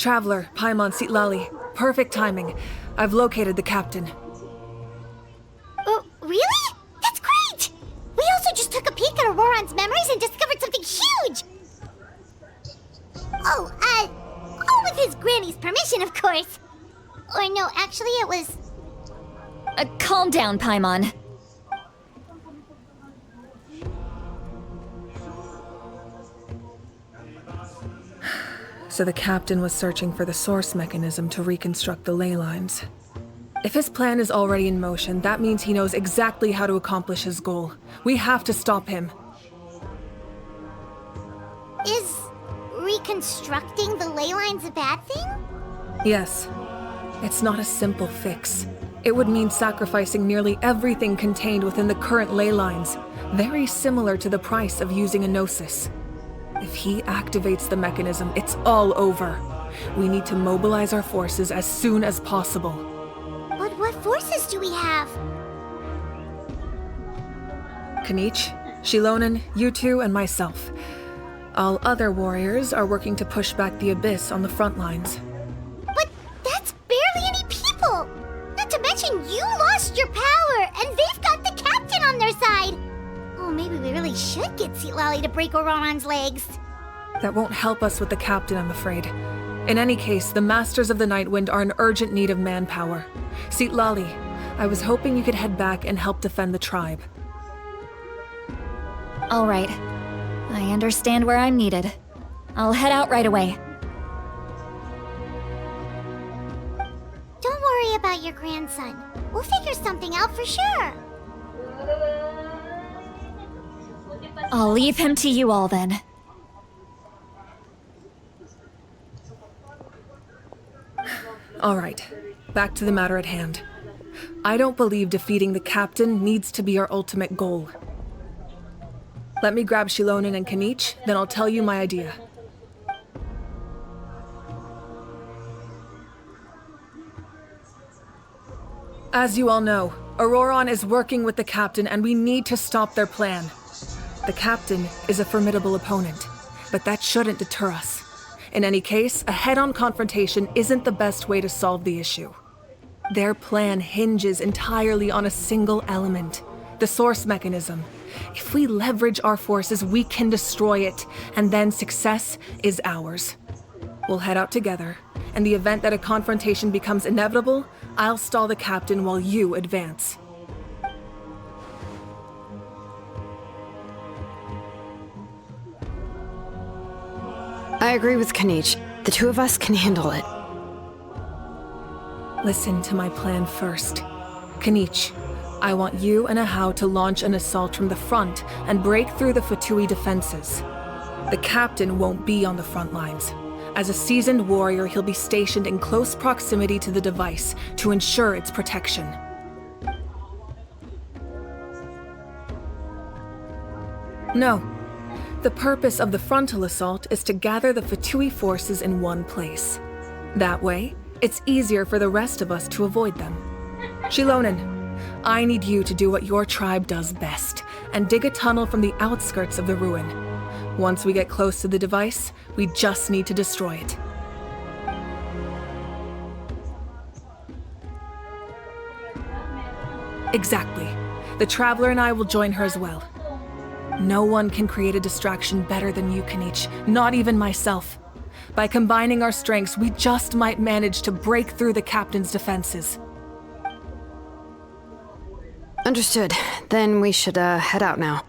Traveler, Paimon Sitlali. Perfect timing. I've located the captain. Oh, really? That's great! We also just took a peek at Auroron's memories and discovered something huge! All with his granny's permission, of course. Or no, actually it was... Calm down, Paimon. So the captain was searching for the source mechanism to reconstruct the ley lines. If his plan is already in motion, that means he knows exactly how to accomplish his goal. We have to stop him. Is reconstructing the ley lines a bad thing? Yes. It's not a simple fix. It would mean sacrificing nearly everything contained within the current ley lines, very similar to the price of using a gnosis. If he activates the mechanism, it's all over. We need to mobilize our forces as soon as possible. But what forces do we have? Kanich, Shilonen, you two, and myself. All other warriors are working to push back the Abyss on the front lines. But that's barely any people! Not to mention you lost your power, and they've got the captain on their side! Oh, maybe we really should get Sitlali to break Auroron's legs. That won't help us with the captain, I'm afraid. In any case, the Masters of the Nightwind are in urgent need of manpower. Sitlali, I was hoping you could head back and help defend the tribe. All right. I understand where I'm needed. I'll head out right away. Don't worry about your grandson. We'll figure something out for sure. I'll leave him to you all then. All right, back to the matter at hand. I don't believe defeating the captain needs to be our ultimate goal. Let me grab Shilonen and Kanich, then I'll tell you my idea. As you all know, Auroron is working with the captain and we need to stop their plan. The captain is a formidable opponent, but that shouldn't deter us. In any case, a head-on confrontation isn't the best way to solve the issue. Their plan hinges entirely on a single element, the source mechanism. If we leverage our forces, we can destroy it, and then success is ours. We'll head out together. In the event that a confrontation becomes inevitable, I'll stall the captain while you advance. I agree with Kanich. The two of us can handle it. Listen to my plan first. Kanich, I want you and Ahau to launch an assault from the front and break through the Fatui defenses. The captain won't be on the front lines. As a seasoned warrior, he'll be stationed in close proximity to the device to ensure its protection. No. The purpose of the frontal assault is to gather the Fatui forces in one place. That way, it's easier for the rest of us to avoid them. Shilonen, I need you to do what your tribe does best, and dig a tunnel from the outskirts of the ruin. Once we get close to the device, we just need to destroy it. Exactly. The Traveler and I will join her as well. No one can create a distraction better than you, Kanich, not even myself. By combining our strengths, we just might manage to break through the captain's defenses. Understood. Then we should head out now.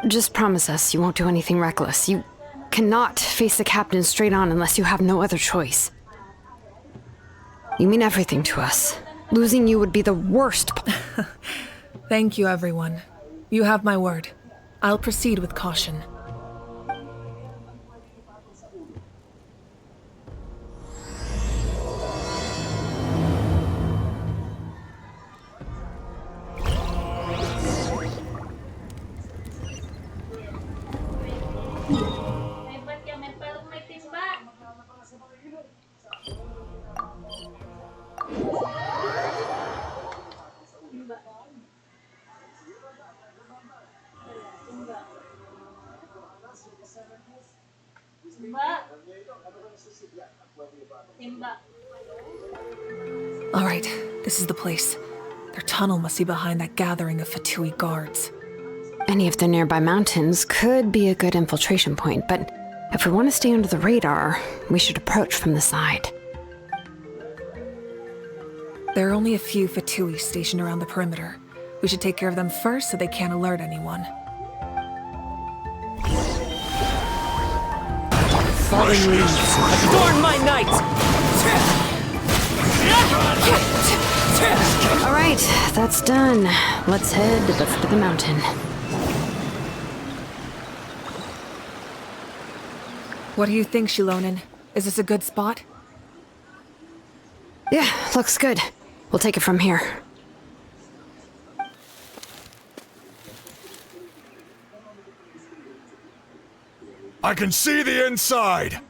Just promise us you won't do anything reckless. You cannot face the captain straight on unless you have no other choice. You mean everything to us. Losing you would be the worst. Thank you, everyone. You have my word. I'll proceed with caution. Alright, this is the place. Their tunnel must be behind that gathering of Fatui guards. Any of the nearby mountains could be a good infiltration point, but if we want to stay under the radar, we should approach from the side. There are only a few Fatui stationed around the perimeter. We should take care of them first so they can't alert anyone. Falling leaves, adorn my night! All right, that's done. Let's head to the foot of the mountain. What do you think, Shilonen? Is this a good spot? Yeah, looks good. We'll take it from here. I can see the inside!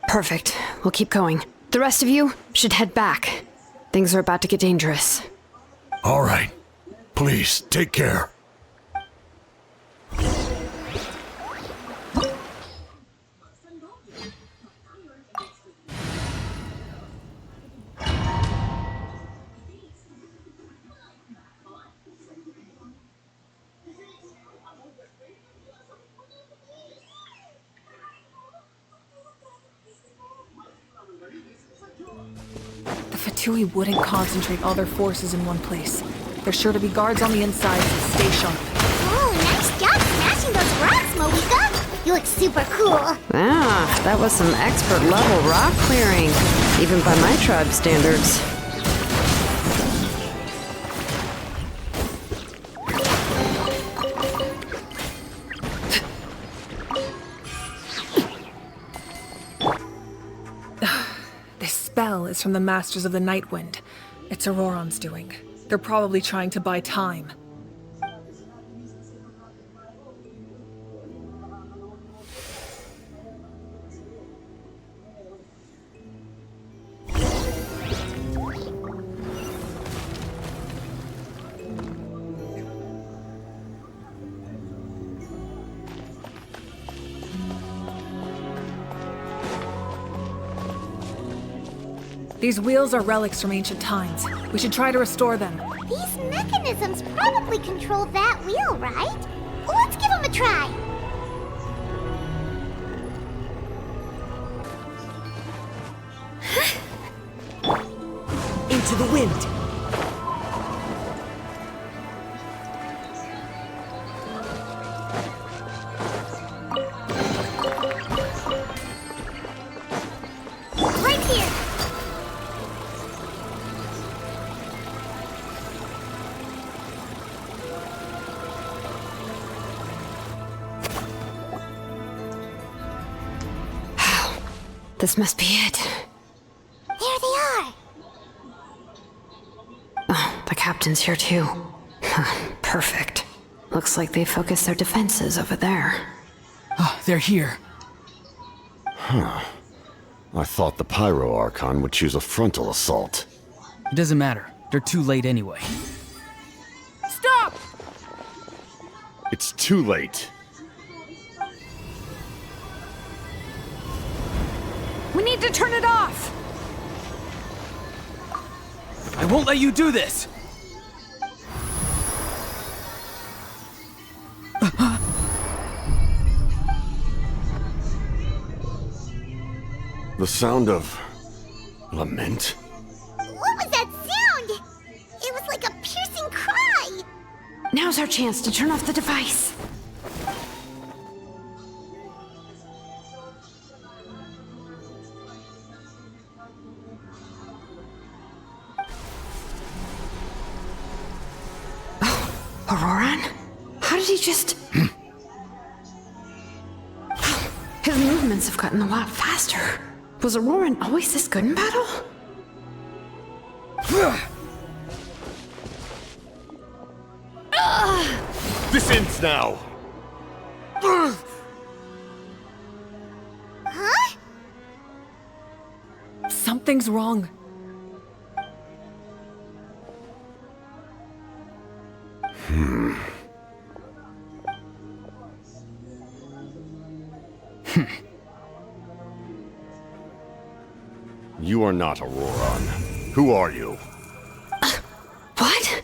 Perfect. We'll keep going. The rest of you should head back. Things are about to get dangerous. All right. Please, take care. The Fatui wouldn't concentrate all their forces in one place. There's sure to be guards on the inside, so stay sharp. Oh, nice job smashing those rocks, Moika! You look super cool. Ah, that was some expert level rock clearing, even by my tribe standards. This spell is from the Masters of the Night Wind. It's Auroron's doing. They're probably trying to buy time. These wheels are relics from ancient times. We should try to restore them. These mechanisms probably control that wheel, right? Let's give them a try. Into the wind! Right here. This must be it. There they are. Oh, the captain's here too. Perfect. Looks like they focused their defenses over there. Oh, they're here. I thought the Pyro Archon would choose a frontal assault. It doesn't matter. They're too late anyway. Stop! It's too late. We need to turn it off! I won't let you do this! The sound of lament? What was that sound? It was like a piercing cry. Now's our chance to turn off the device. Auroron? How did he just... His movements have gotten a lot faster. Was Auroron always this good in battle? This ends now! Huh? Something's wrong. You are not Auroron. Who are you? What?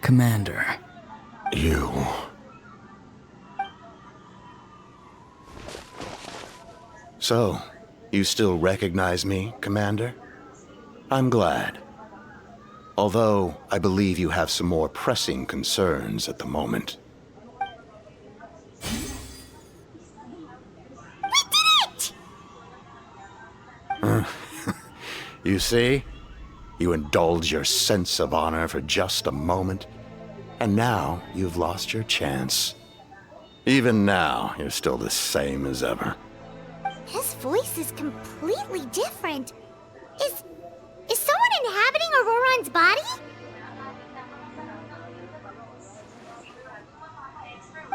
Commander. You. So, you still recognize me, Commander? I'm glad. Although, I believe you have some more pressing concerns at the moment. You see? You indulge your sense of honor for just a moment, and now you've lost your chance. Even now, you're still the same as ever. His voice is completely different. Is someone inhabiting Auroron's body?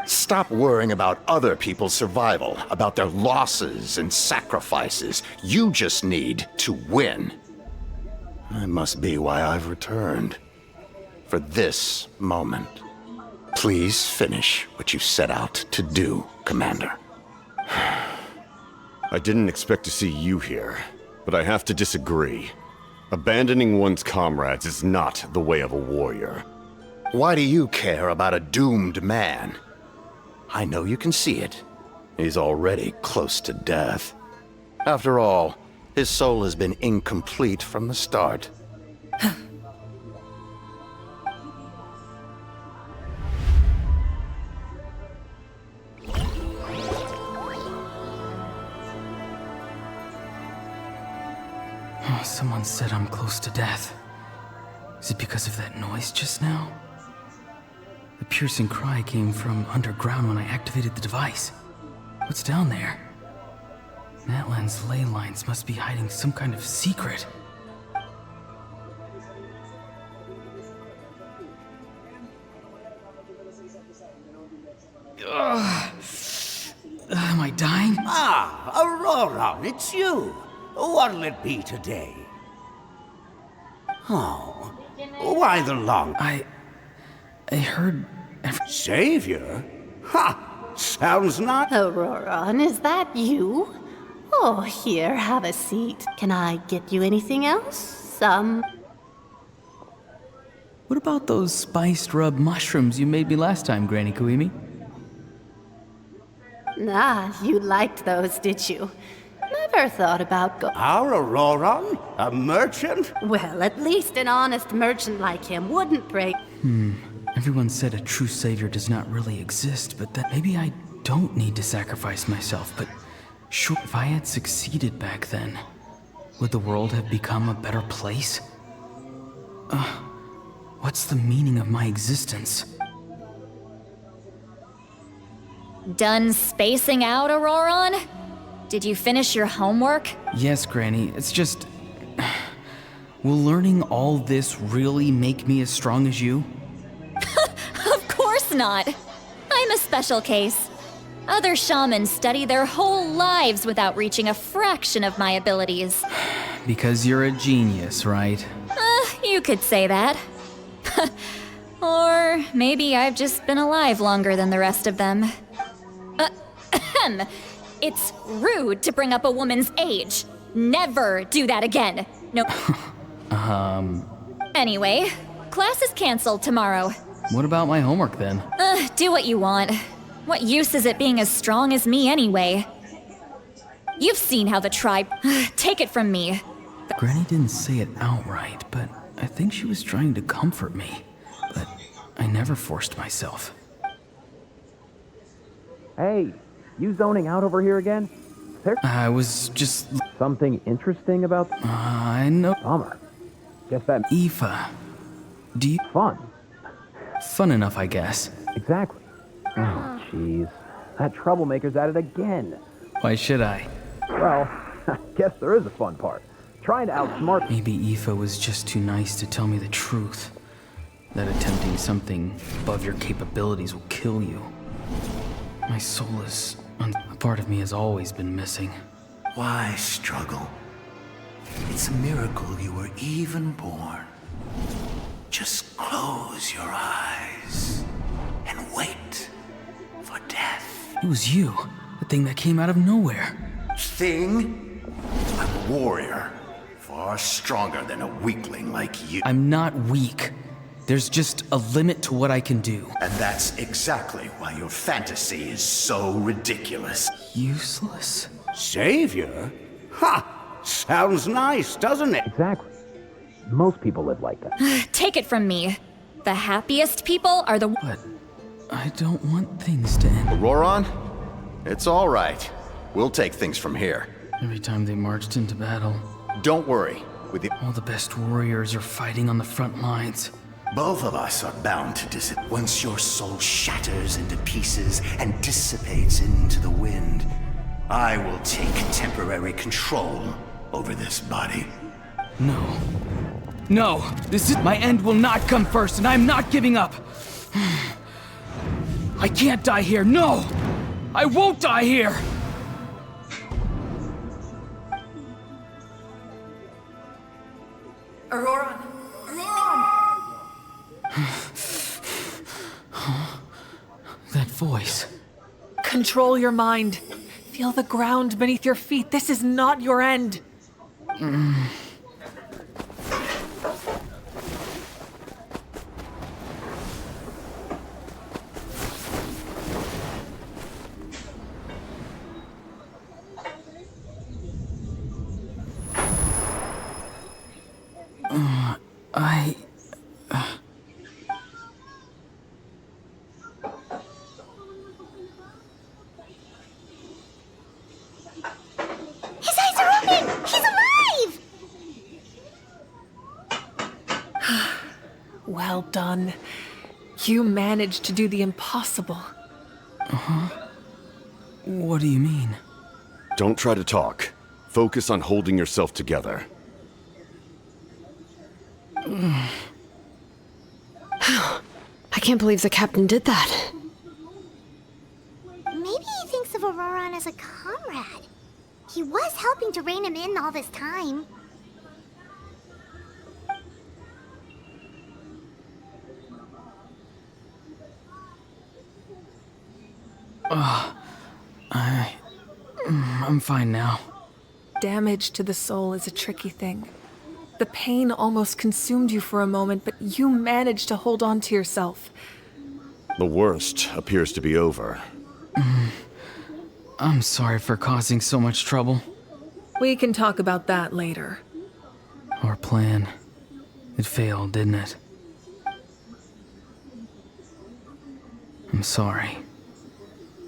Stop worrying about other people's survival, about their losses and sacrifices. You just need to win. That must be why I've returned. For this moment. Please finish what you set out to do, Commander. I didn't expect to see you here, but I have to disagree. Abandoning one's comrades is not the way of a warrior. Why do you care about a doomed man? I know you can see it. He's already close to death. After all, his soul has been incomplete from the start. Oh, someone said I'm close to death. Is it because of that noise just now? The piercing cry came from underground when I activated the device. What's down there? Natlan's ley lines must be hiding some kind of secret. Am I dying? Ah, Auroron, it's you. What'll it be today? Oh, why the long... I heard... Savior? Ha! Sounds not... Auroron, is that you? Oh, here, have a seat. Can I get you anything else? Some... What about those spiced rub mushrooms you made me last time, Granny Kuimi? Ah, you liked those, did you? Never thought about Our Auroron? A merchant? Well, at least an honest merchant like him wouldn't break... Everyone said a true savior does not really exist, but that maybe I don't need to sacrifice myself, but sure, if I had succeeded back then, would the world have become a better place? What's the meaning of my existence? Done spacing out, Auroron? Did you finish your homework? Yes, Granny, it's just... Will learning all this really make me as strong as you? Of course not. I'm a special case. Other shamans study their whole lives without reaching a fraction of my abilities. Because you're a genius, right? You could say that. Or maybe I've just been alive longer than the rest of them. It's rude to bring up a woman's age. Never do that again. No. Anyway, class is canceled tomorrow. What about my homework then? Do what you want. What use is it being as strong as me anyway? You've seen how the tribe... Take it from me. Granny didn't say it outright, but I think she was trying to comfort me. But I never forced myself. Hey, you zoning out over here again? There's I was just... something interesting about I know... Bummer. Guess that Aoife, do you... fun. Fun enough, I guess. Exactly. Oh, jeez. That troublemaker's at it again. Why should I? Well, I guess there is a fun part. Trying to outsmart... Maybe Aoife was just too nice to tell me the truth. That attempting something above your capabilities will kill you. My soul is... A part of me has always been missing. Why struggle? It's a miracle you were even born. Just close your eyes and wait for death. It was you, the thing that came out of nowhere. thing? I'm a warrior. Far stronger than a weakling like you. I'm not weak. There's just a limit to what I can do. And that's exactly why your fantasy is so ridiculous. Useless? Savior? Ha! Sounds nice, doesn't it? Exactly. Most people live like that. Take it from me. The happiest people are the... But I don't want things to end. Auroron? It's all right. We'll take things from here. Every time they marched into battle, Don't worry. With the all the best warriors are fighting on the front lines. both of us are bound to disappear. Once your soul shatters into pieces and dissipates into the wind, I will take temporary control over this body. No. No! This is... My end will not come first, and I'm not giving up! I can't die here, no! I won't die here! Auroron! Auroron! That voice... Control your mind. Feel the ground beneath your feet. This is not your end. His eyes are open! He's alive! Well done. You managed to do the impossible. What do you mean? Don't try to talk. Focus on holding yourself together. I can't believe the captain did that. Maybe he thinks of Auroron as a comrade. He was helping to rein him in all this time. I'm fine now. Damage to the soul is a tricky thing. The pain almost consumed you for a moment, but you managed to hold on to yourself. The worst appears to be over. I'm sorry for causing so much trouble. We can talk about that later. Our plan... It failed, didn't it? I'm sorry.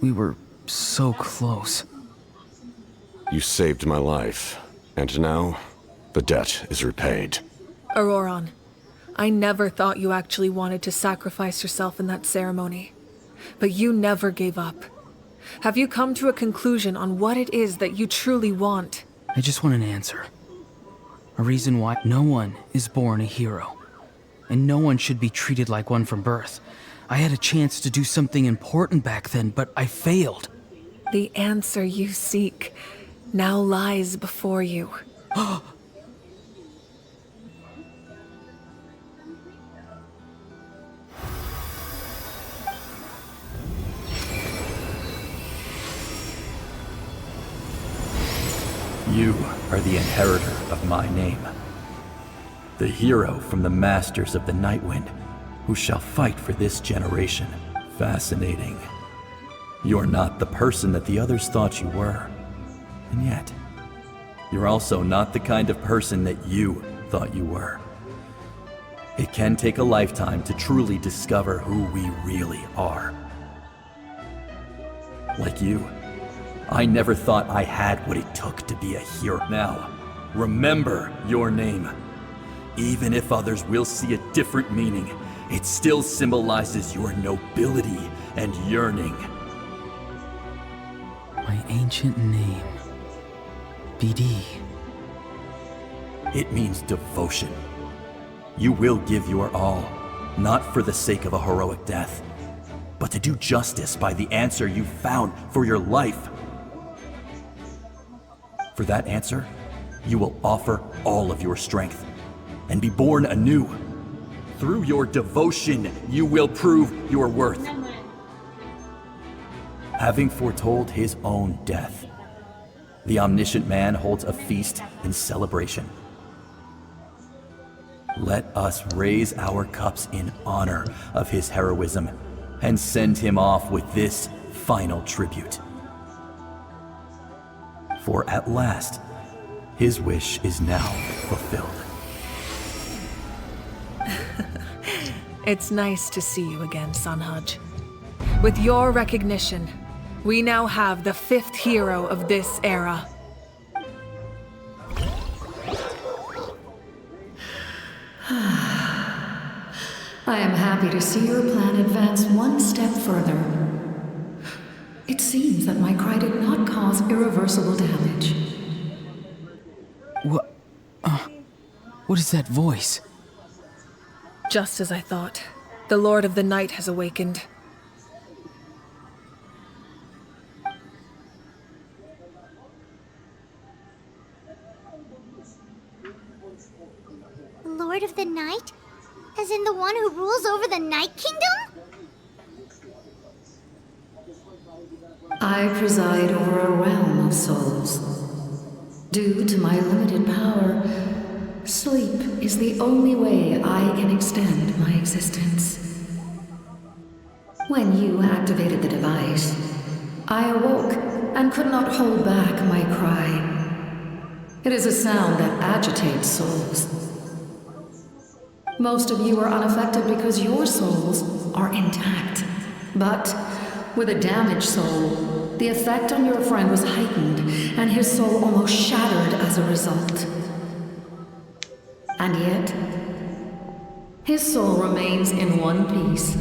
We were so close. You saved my life, and now the debt is repaid. Auroron, I never thought you actually wanted to sacrifice yourself in that ceremony. But you never gave up. Have you come to a conclusion on what it is that you truly want? I just want an answer. A reason why no one is born a hero. And no one should be treated like one from birth. I had a chance to do something important back then, but I failed. The answer you seek now lies before you. You are the inheritor of my name. The hero from the Masters of the Nightwind, who shall fight for this generation. Fascinating. You're not the person that the others thought you were. And yet, you're also not the kind of person that you thought you were. It can take a lifetime to truly discover who we really are. Like you, I never thought I had what it took to be a hero. Now, remember your name. Even if others will see a different meaning, it still symbolizes your nobility and yearning. My ancient name. BD. It means devotion. You will give your all, not for the sake of a heroic death, but to do justice by the answer you found for your life. For that answer, you will offer all of your strength and be born anew. Through your devotion, you will prove your worth. Having foretold his own death, the omniscient man holds a feast in celebration. Let us raise our cups in honor of his heroism and send him off with this final tribute. For at last, his wish is now fulfilled. It's nice to see you again, Sunhudge. With your recognition, we now have the 5th hero of this era. I am happy to see your plan advance one step further. It seems that my cry did not cause irreversible damage. What is that voice? Just as I thought. The Lord of the Night has awakened. Lord of the Night? As in the one who rules over the Night Kingdom? I preside over a realm of souls. Due to my limited power, sleep is the only way I can extend my existence. When you activated the device, I awoke and could not hold back my cry. It is a sound that agitates souls. Most of you are unaffected because your souls are intact. But with a damaged soul, the effect on your friend was heightened, and his soul almost shattered as a result. And yet, his soul remains in one piece.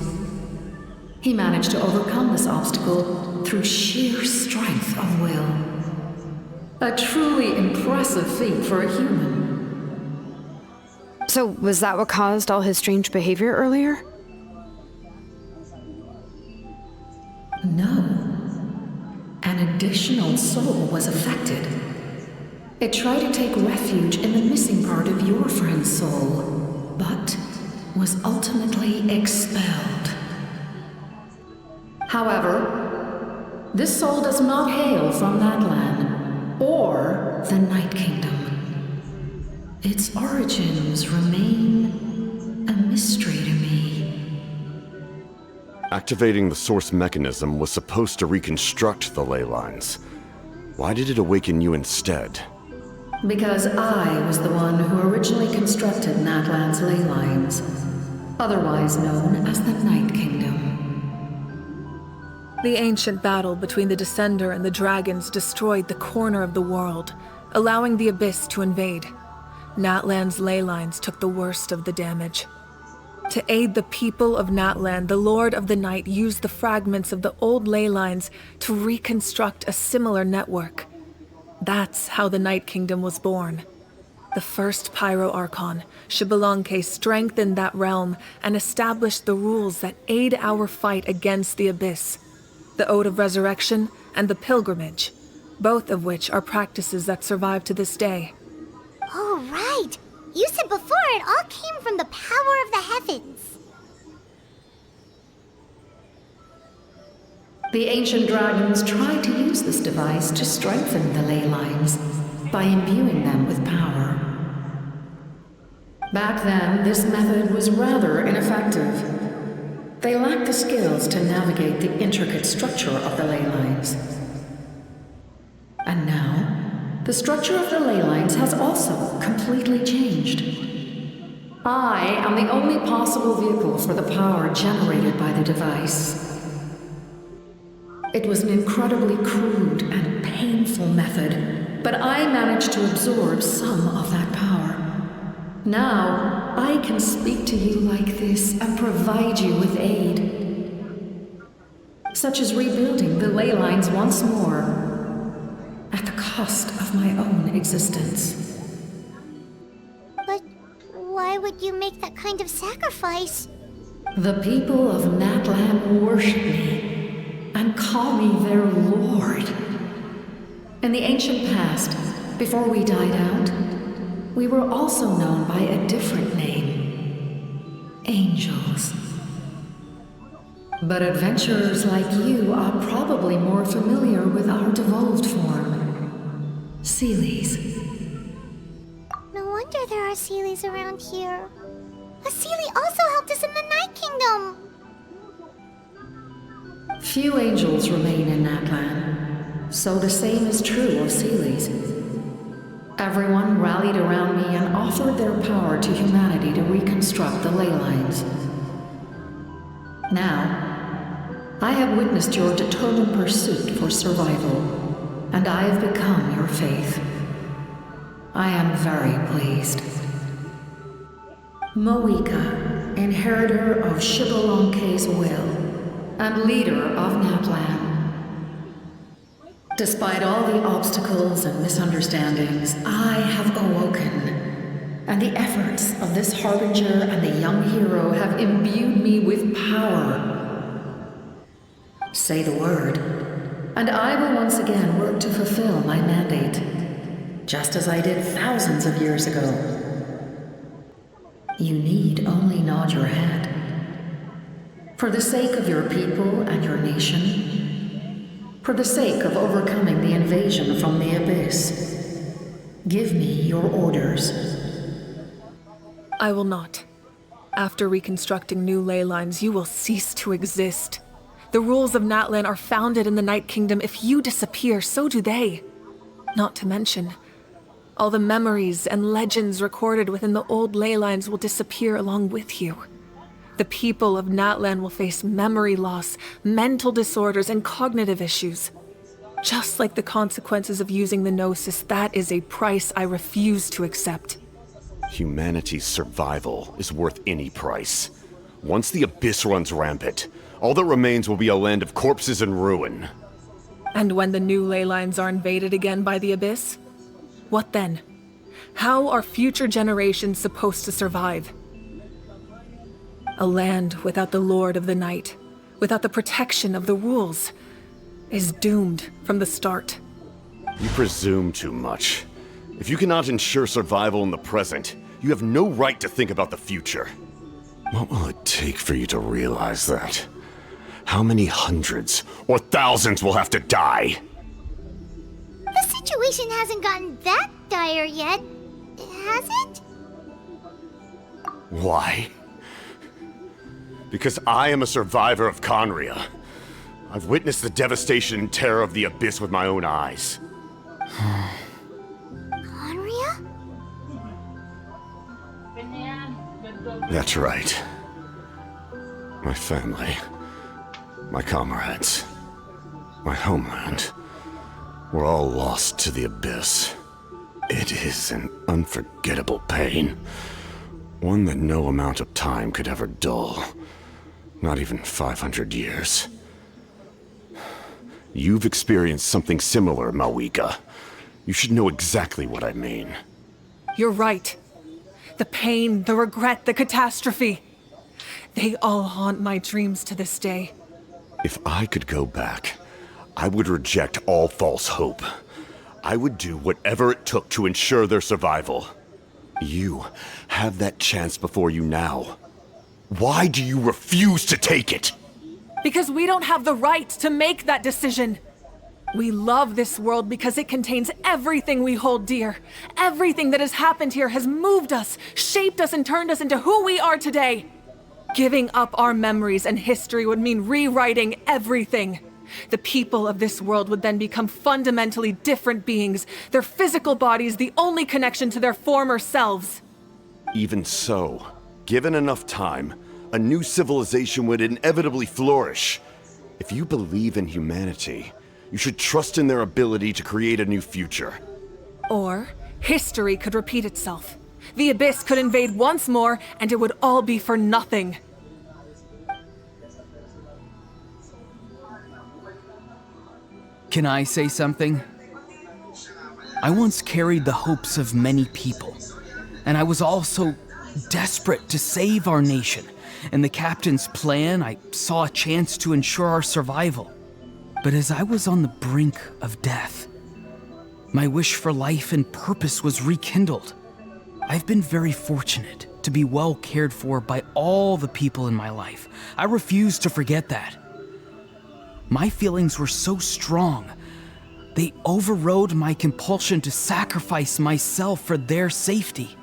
He managed to overcome this obstacle through sheer strength of will. A truly impressive feat for a human. So, was that what caused all his strange behavior earlier? No. An additional soul was affected. It tried to take refuge in the missing part of your friend's soul, but was ultimately expelled. However, this soul does not hail from Natlan or the Night Kingdom. Its origins remain a mystery to me. Activating the source mechanism was supposed to reconstruct the ley lines. Why did it awaken you instead? Because I was the one who originally constructed Natlan's ley lines, otherwise known as the Night Kingdom. The ancient battle between the Descender and the dragons destroyed the corner of the world, allowing the Abyss to invade. Natlan's ley lines took the worst of the damage. To aid the people of Natlan, the Lord of the Night used the fragments of the old ley lines to reconstruct a similar network. That's how the Night Kingdom was born. The first Pyro Archon, Xbalanque, strengthened that realm and established the rules that aid our fight against the Abyss. The Ode of Resurrection and the Pilgrimage, both of which are practices that survive to this day. Oh, right. You said before it all came from the power of the heavens. The ancient dragons tried to use this device to strengthen the ley lines by imbuing them with power. Back then, this method was rather ineffective. They lacked the skills to navigate the intricate structure of the ley lines. And now, the structure of the ley lines has also completely changed. I am the only possible vehicle for the power generated by the device. It was an incredibly crude and painful method, but I managed to absorb some of that power. Now, I can speak to you like this and provide you with aid, such as rebuilding the ley lines once more, at the cost of my own existence. But why would you make that kind of sacrifice? The people of Natlan worship me and call me their lord. In the ancient past, before we died out, we were also known by a different name: angels. But adventurers like you are probably more familiar with our devolved form. Seelies. No wonder there are Seelies around here. A Seelie also helped us in the Night Kingdom. Few angels remain in Natlan, so the same is true of Seelies. Everyone rallied around me and offered their power to humanity to reconstruct the ley lines. Now, I have witnessed your determined pursuit for survival, and I have become your faith. I am very pleased. Moika, inheritor of Shibalonke's will, and leader of Natlan. Despite all the obstacles and misunderstandings, I have awoken, and the efforts of this harbinger and the young hero have imbued me with power. Say the word, and I will once again work to fulfill my mandate, just as I did thousands of years ago. You need only nod your head. For the sake of your people and your nation, for the sake of overcoming the invasion from the Abyss, give me your orders. I will not. After reconstructing new ley lines, you will cease to exist. The rules of Natlan are founded in the Night Kingdom. If you disappear, so do they. Not to mention, all the memories and legends recorded within the old ley lines will disappear along with you. The people of Natlan will face memory loss, mental disorders, and cognitive issues. Just like the consequences of using the Gnosis, that is a price I refuse to accept. Humanity's survival is worth any price. Once the Abyss runs rampant, all that remains will be a land of corpses and ruin. And when the new ley lines are invaded again by the Abyss? What then? How are future generations supposed to survive? A land without the Lord of the Night, without the protection of the rules, is doomed from the start. You presume too much. If you cannot ensure survival in the present, you have no right to think about the future. What will it take for you to realize that? How many hundreds or thousands will have to die? The situation hasn't gotten that dire yet, has it? Why? Because I am a survivor of Conria. I've witnessed the devastation and terror of the Abyss with my own eyes. Conria? That's right. My family, my comrades, my homeland, were all lost to the Abyss. It is an unforgettable pain. One that no amount of time could ever dull. Not even 500 years. You've experienced something similar, Mawika. You should know exactly what I mean. You're right. The pain, the regret, the catastrophe. They all haunt my dreams to this day. If I could go back, I would reject all false hope. I would do whatever it took to ensure their survival. You have that chance before you now. Why do you refuse to take it? Because we don't have the right to make that decision. We love this world because it contains everything we hold dear. Everything that has happened here has moved us, shaped us, and turned us into who we are today. Giving up our memories and history would mean rewriting everything. The people of this world would then become fundamentally different beings, their physical bodies the only connection to their former selves. Even so, given enough time, a new civilization would inevitably flourish. If you believe in humanity, you should trust in their ability to create a new future. Or, history could repeat itself. The Abyss could invade once more, and it would all be for nothing. Can I say something? I once carried the hopes of many people, and I was also desperate to save our nation. In the captain's plan, I saw a chance to ensure our survival. But as I was on the brink of death, my wish for life and purpose was rekindled. I've been very fortunate to be well cared for by all the people in my life. I refuse to forget that. My feelings were so strong, They overrode my compulsion to sacrifice myself for their safety.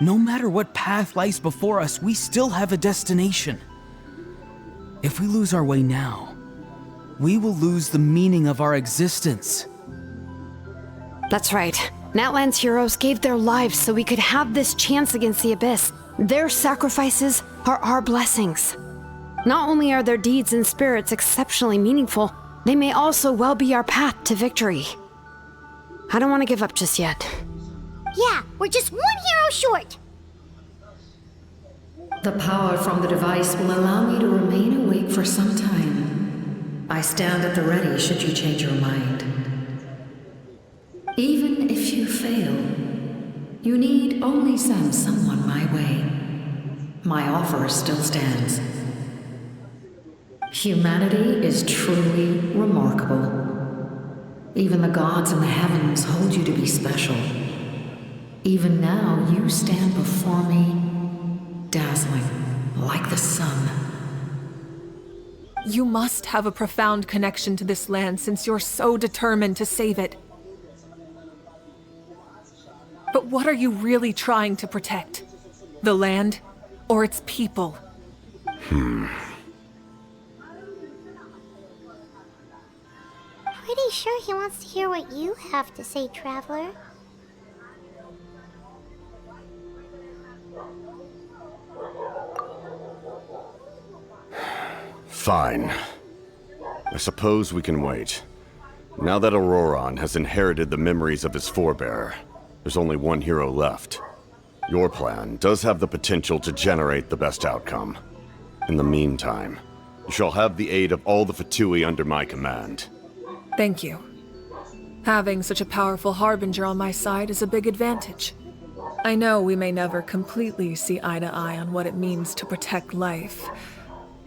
No matter what path lies before us, we still have a destination. If we lose our way now, we will lose the meaning of our existence. That's right. Natlan's heroes gave their lives so we could have this chance against the Abyss. Their sacrifices are our blessings. Not only are their deeds and spirits exceptionally meaningful, they may also well be our path to victory. I don't want to give up just yet. Yeah, we're just one hero short. The power from the device will allow me to remain awake for some time. I stand at the ready should you change your mind. Even if you fail, you need only send someone my way. My offer still stands. Humanity is truly remarkable. Even the gods in the heavens hold you to be special. Even now, you stand before me, dazzling like the sun. You must have a profound connection to this land since you're so determined to save it. But what are you really trying to protect? The land or its people? Pretty sure he wants to hear what you have to say, Traveler. Fine. I suppose we can wait. Now that Auroron has inherited the memories of his forebearer, there's only one hero left. Your plan does have the potential to generate the best outcome. In the meantime, you shall have the aid of all the Fatui under my command. Thank you. Having such a powerful harbinger on my side is a big advantage. I know we may never completely see eye to eye on what it means to protect life,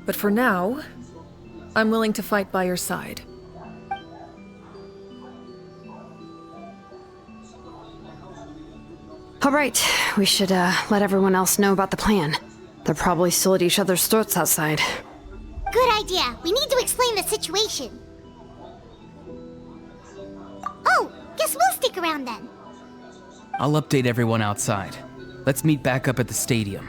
but for now, I'm willing to fight by your side. All right, we should let everyone else know about the plan. They're probably still at each other's throats outside. Good idea. We need to explain the situation. Oh, guess we'll stick around then. I'll update everyone outside. Let's meet back up at the stadium.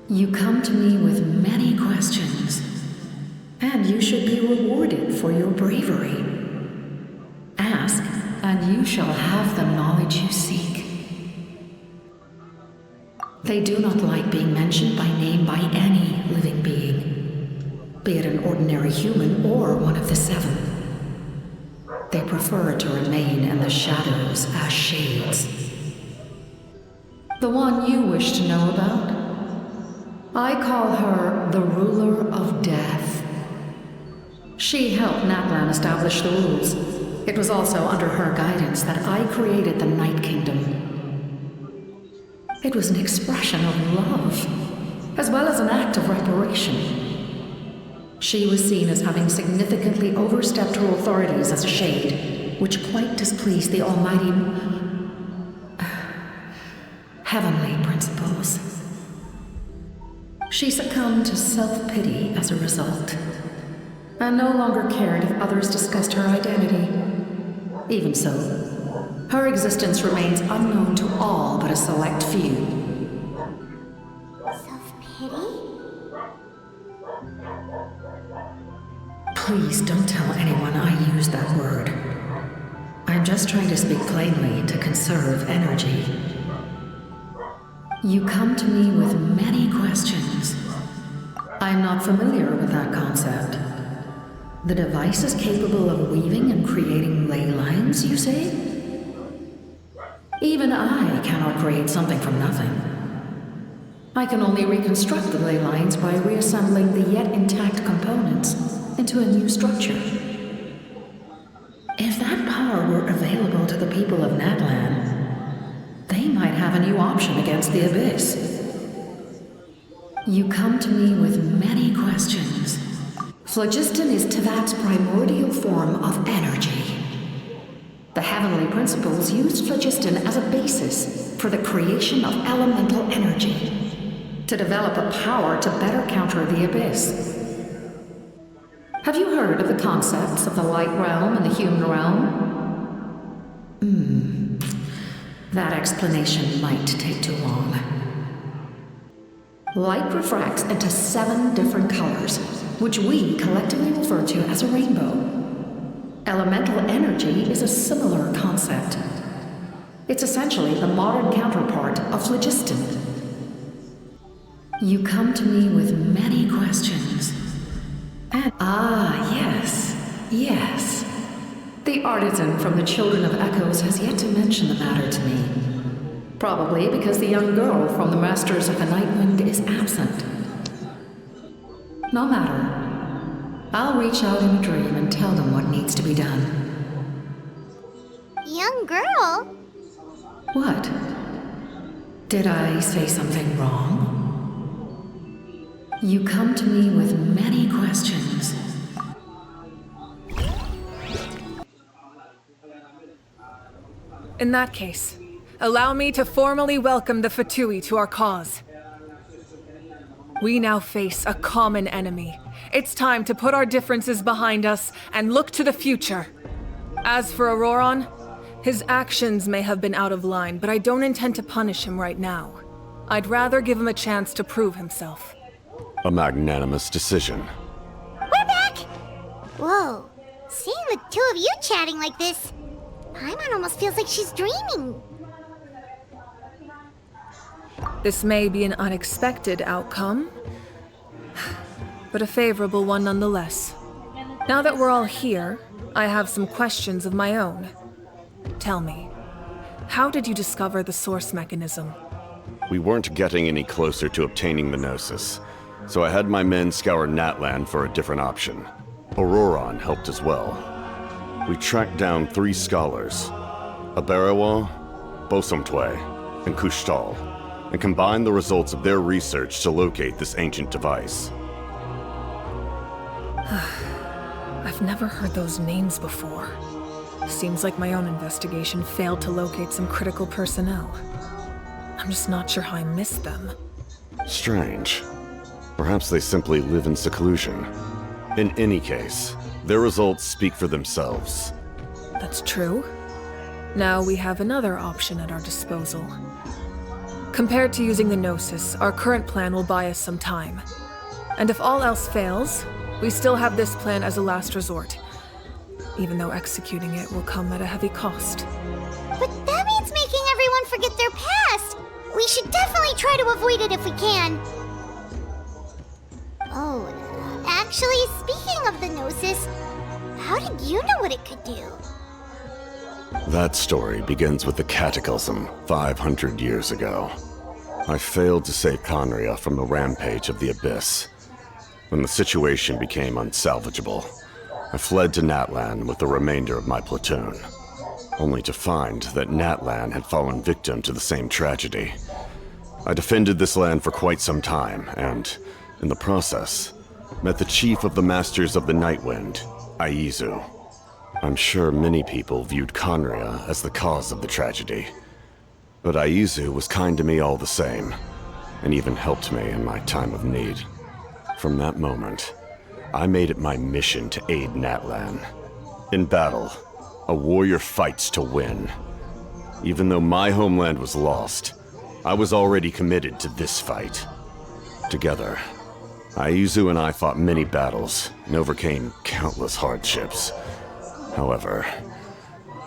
You come to me with many questions, and you should be rewarded for your bravery. Ask, and you shall have the knowledge you seek. They do not like being mentioned by name by any living being, be it an ordinary human or one of the seven. They prefer to remain in the shadows as shades. The one you wish to know about? I call her the Ruler of Death. She helped Natlan establish the rules. It was also under her guidance that I created the Night Kingdom. It was an expression of love, as well as an act of reparation. She was seen as having significantly overstepped her authorities as a shade, which quite displeased the almighty heavenly principles. She succumbed to self-pity as a result, and no longer cared if others discussed her identity. Even so, her existence remains unknown to all but a select few. Self-pity? Please don't tell anyone I use that word. I'm just trying to speak plainly to conserve energy. You come to me with many questions. I'm not familiar with that concept. The device is capable of weaving and creating ley lines, you say? Even I cannot create something from nothing. I can only reconstruct the ley lines by reassembling the yet intact components into a new structure. If that power were available to the people of Natlan, they might have a new option against the Abyss. You come to me with many questions. Phlogiston is Teyvat's primordial form of energy. The heavenly principles used phlogiston as a basis for the creation of elemental energy, to develop a power to better counter the Abyss. Have you heard of the concepts of the light realm and the human realm? That explanation might take too long. Light refracts into 7 different colors, which we collectively refer to as a rainbow. Elemental energy is a similar concept. It's essentially the modern counterpart of phlogiston. You come to me with many questions. And yes. The artisan from the Children of Echoes has yet to mention the matter to me. Probably because the young girl from the Masters of the Nightwind is absent. No matter. I'll reach out in a dream and tell them what needs to be done. Young girl? What? Did I say something wrong? You come to me with many questions. In that case, allow me to formally welcome the Fatui to our cause. We now face a common enemy. It's time to put our differences behind us and look to the future. As for Auroron, his actions may have been out of line, but I don't intend to punish him right now. I'd rather give him a chance to prove himself. A magnanimous decision. We're back! Whoa, seeing the two of you chatting like this, Paimon almost feels like she's dreaming. This may be an unexpected outcome, but a favorable one nonetheless. Now that we're all here, I have some questions of my own. Tell me, how did you discover the source mechanism? We weren't getting any closer to obtaining the Gnosis, so I had my men scour Natlan for a different option. Auroron helped as well. We tracked down 3 scholars, Aberawa, Bosomtwe, and Kushtal, and combined the results of their research to locate this ancient device. I've never heard those names before. Seems like my own investigation failed to locate some critical personnel. I'm just not sure how I missed them. Strange. Perhaps they simply live in seclusion. In any case, their results speak for themselves. That's true. Now we have another option at our disposal. Compared to using the Gnosis, our current plan will buy us some time. And if all else fails, we still have this plan as a last resort, even though executing it will come at a heavy cost. But that means making everyone forget their past! We should definitely try to avoid it if we can. Oh, actually, speaking of the Gnosis, how did you know what it could do? That story begins with the Cataclysm 500 years ago. I failed to save Conria from the rampage of the Abyss. When the situation became unsalvageable, I fled to Natlan with the remainder of my platoon, only to find that Natlan had fallen victim to the same tragedy. I defended this land for quite some time, and, in the process, met the chief of the Masters of the Nightwind, Aizu. I'm sure many people viewed Conria as the cause of the tragedy, but Aizu was kind to me all the same, and even helped me in my time of need. From that moment, I made it my mission to aid Natlan. In battle, a warrior fights to win. Even though my homeland was lost, I was already committed to this fight. Together, Aizu and I fought many battles and overcame countless hardships. However,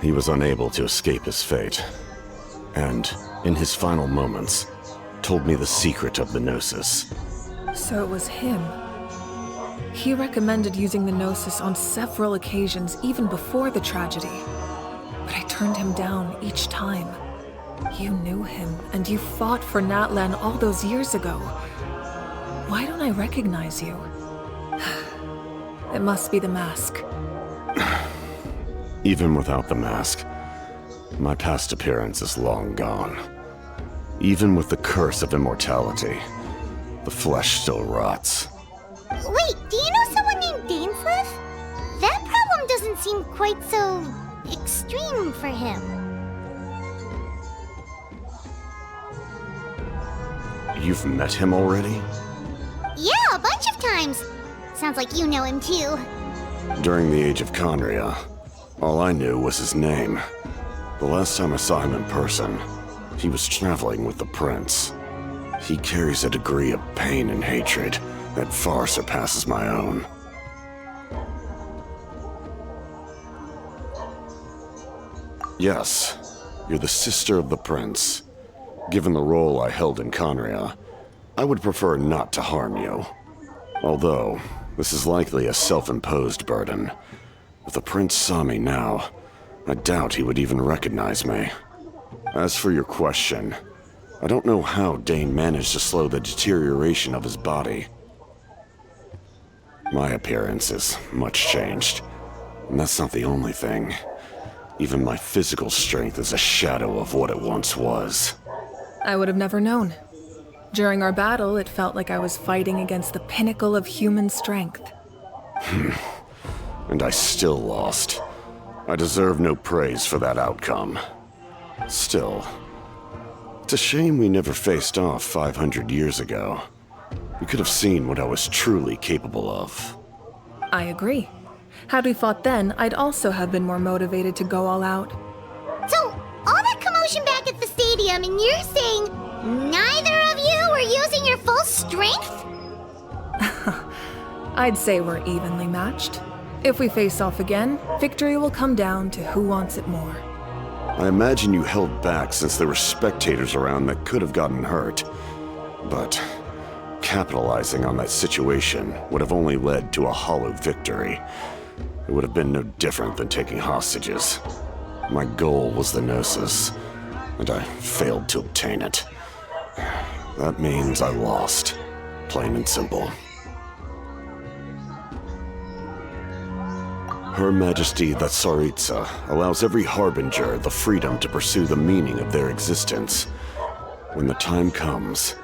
he was unable to escape his fate, and, in his final moments, told me the secret of the Gnosis. So it was him. He recommended using the Gnosis on several occasions, even before the tragedy. But I turned him down each time. You knew him, and you fought for Natlan all those years ago. Why don't I recognize you? It must be the mask. Even without the mask, My past appearance is long gone. Even with the curse of immortality, the flesh still rots. Wait, do you know someone named Dainsleif? That problem doesn't seem quite so extreme for him. You've met him already? Yeah, a bunch of times. Sounds like you know him too. During the Age of Conria, all I knew was his name. The last time I saw him in person, he was traveling with the prince. He carries a degree of pain and hatred that far surpasses my own. Yes, you're the sister of the prince. Given the role I held in Conria, I would prefer not to harm you. Although, this is likely a self-imposed burden. If the prince saw me now, I doubt he would even recognize me. As for your question, I don't know how Dane managed to slow the deterioration of his body. My appearance is much changed, and that's not the only thing. Even my physical strength is a shadow of what it once was. I would have never known. During our battle, it felt like I was fighting against the pinnacle of human strength. And I still lost. I deserve no praise for that outcome. Still, it's a shame we never faced off 500 years ago. You could have seen what I was truly capable of. I agree. Had we fought then, I'd also have been more motivated to go all out. So, all that commotion back at the stadium, and you're saying neither of you were using your full strength? I'd say we're evenly matched. If we face off again, victory will come down to who wants it more. I imagine you held back since there were spectators around that could have gotten hurt. But capitalizing on that situation would have only led to a hollow victory. It would have been no different than taking hostages. My goal was the Gnosis, and I failed to obtain it. That means I lost, plain and simple. Her Majesty the Tsaritsa allows every Harbinger the freedom to pursue the meaning of their existence. When the time comes,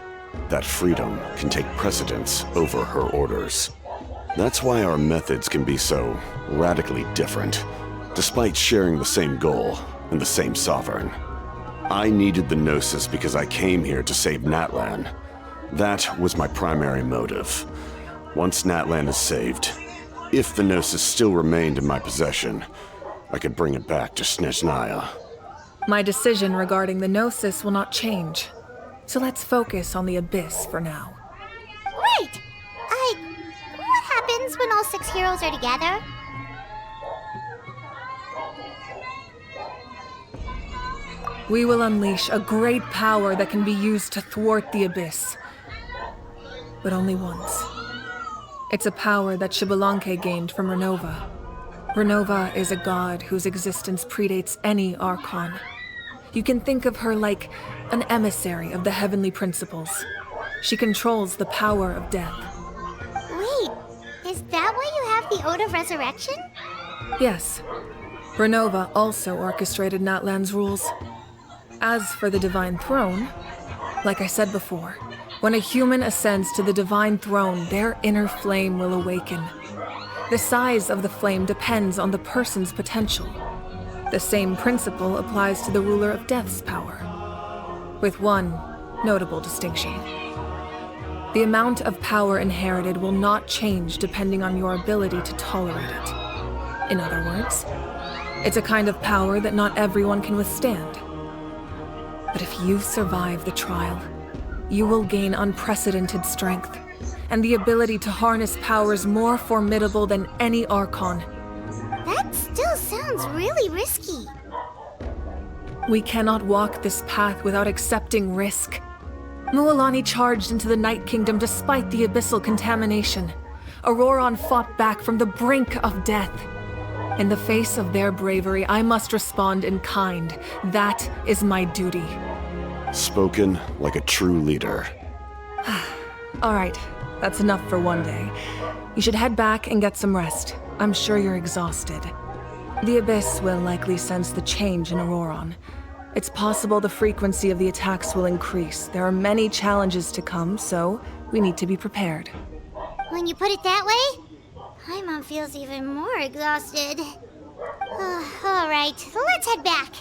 that freedom can take precedence over her orders. That's why our methods can be so radically different, despite sharing the same goal and the same sovereign. I needed the Gnosis because I came here to save Natlan. That was my primary motive. Once Natlan is saved, if the Gnosis still remained in my possession, I could bring it back to Snezhnaya. My decision regarding the Gnosis will not change. So let's focus on the Abyss for now. Right! What happens when all 6 heroes are together? We will unleash a great power that can be used to thwart the Abyss. But only once. It's a power that Xbalanque gained from Renova. Renova is a god whose existence predates any Archon. You can think of her like an emissary of the heavenly principles. She controls the power of death. Wait, is that why you have the Ode of Resurrection? Yes. Renova also orchestrated Natlan's rules. As for the Divine Throne, like I said before, when a human ascends to the Divine Throne, their inner flame will awaken. The size of the flame depends on the person's potential. The same principle applies to the ruler of Death's power, with one notable distinction. The amount of power inherited will not change depending on your ability to tolerate it. In other words, it's a kind of power that not everyone can withstand. But if you survive the trial, you will gain unprecedented strength, and the ability to harness powers more formidable than any Archon. That still sounds really risky. We cannot walk this path without accepting risk. Mualani charged into the Night Kingdom despite the abyssal contamination. Auroron fought back from the brink of death. In the face of their bravery, I must respond in kind. That is my duty. Spoken like a true leader. All right, that's enough for one day. You should head back and get some rest. I'm sure you're exhausted. The Abyss will likely sense the change in Auroron. It's possible the frequency of the attacks will increase. There are many challenges to come, so we need to be prepared. When you put it that way, Paimon feels even more exhausted. Alright, let's head back.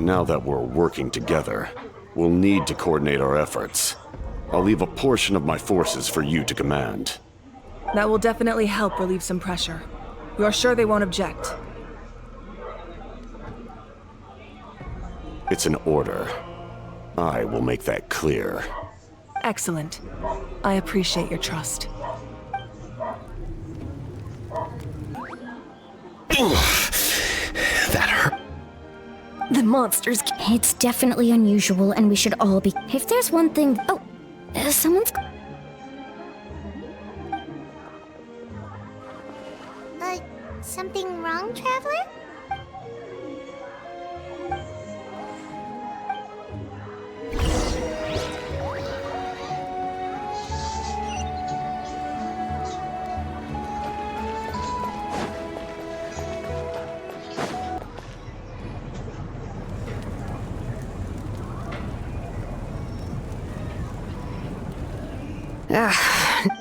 Now that we're working together, we'll need to coordinate our efforts. I'll leave a portion of my forces for you to command. That will definitely help relieve some pressure. You're sure they won't object? It's an order. I will make that clear. Excellent. I appreciate your trust. That hurt. The monsters. It's definitely unusual, and we should all be. If there's one thing. Oh, someone's. Something wrong, Traveler?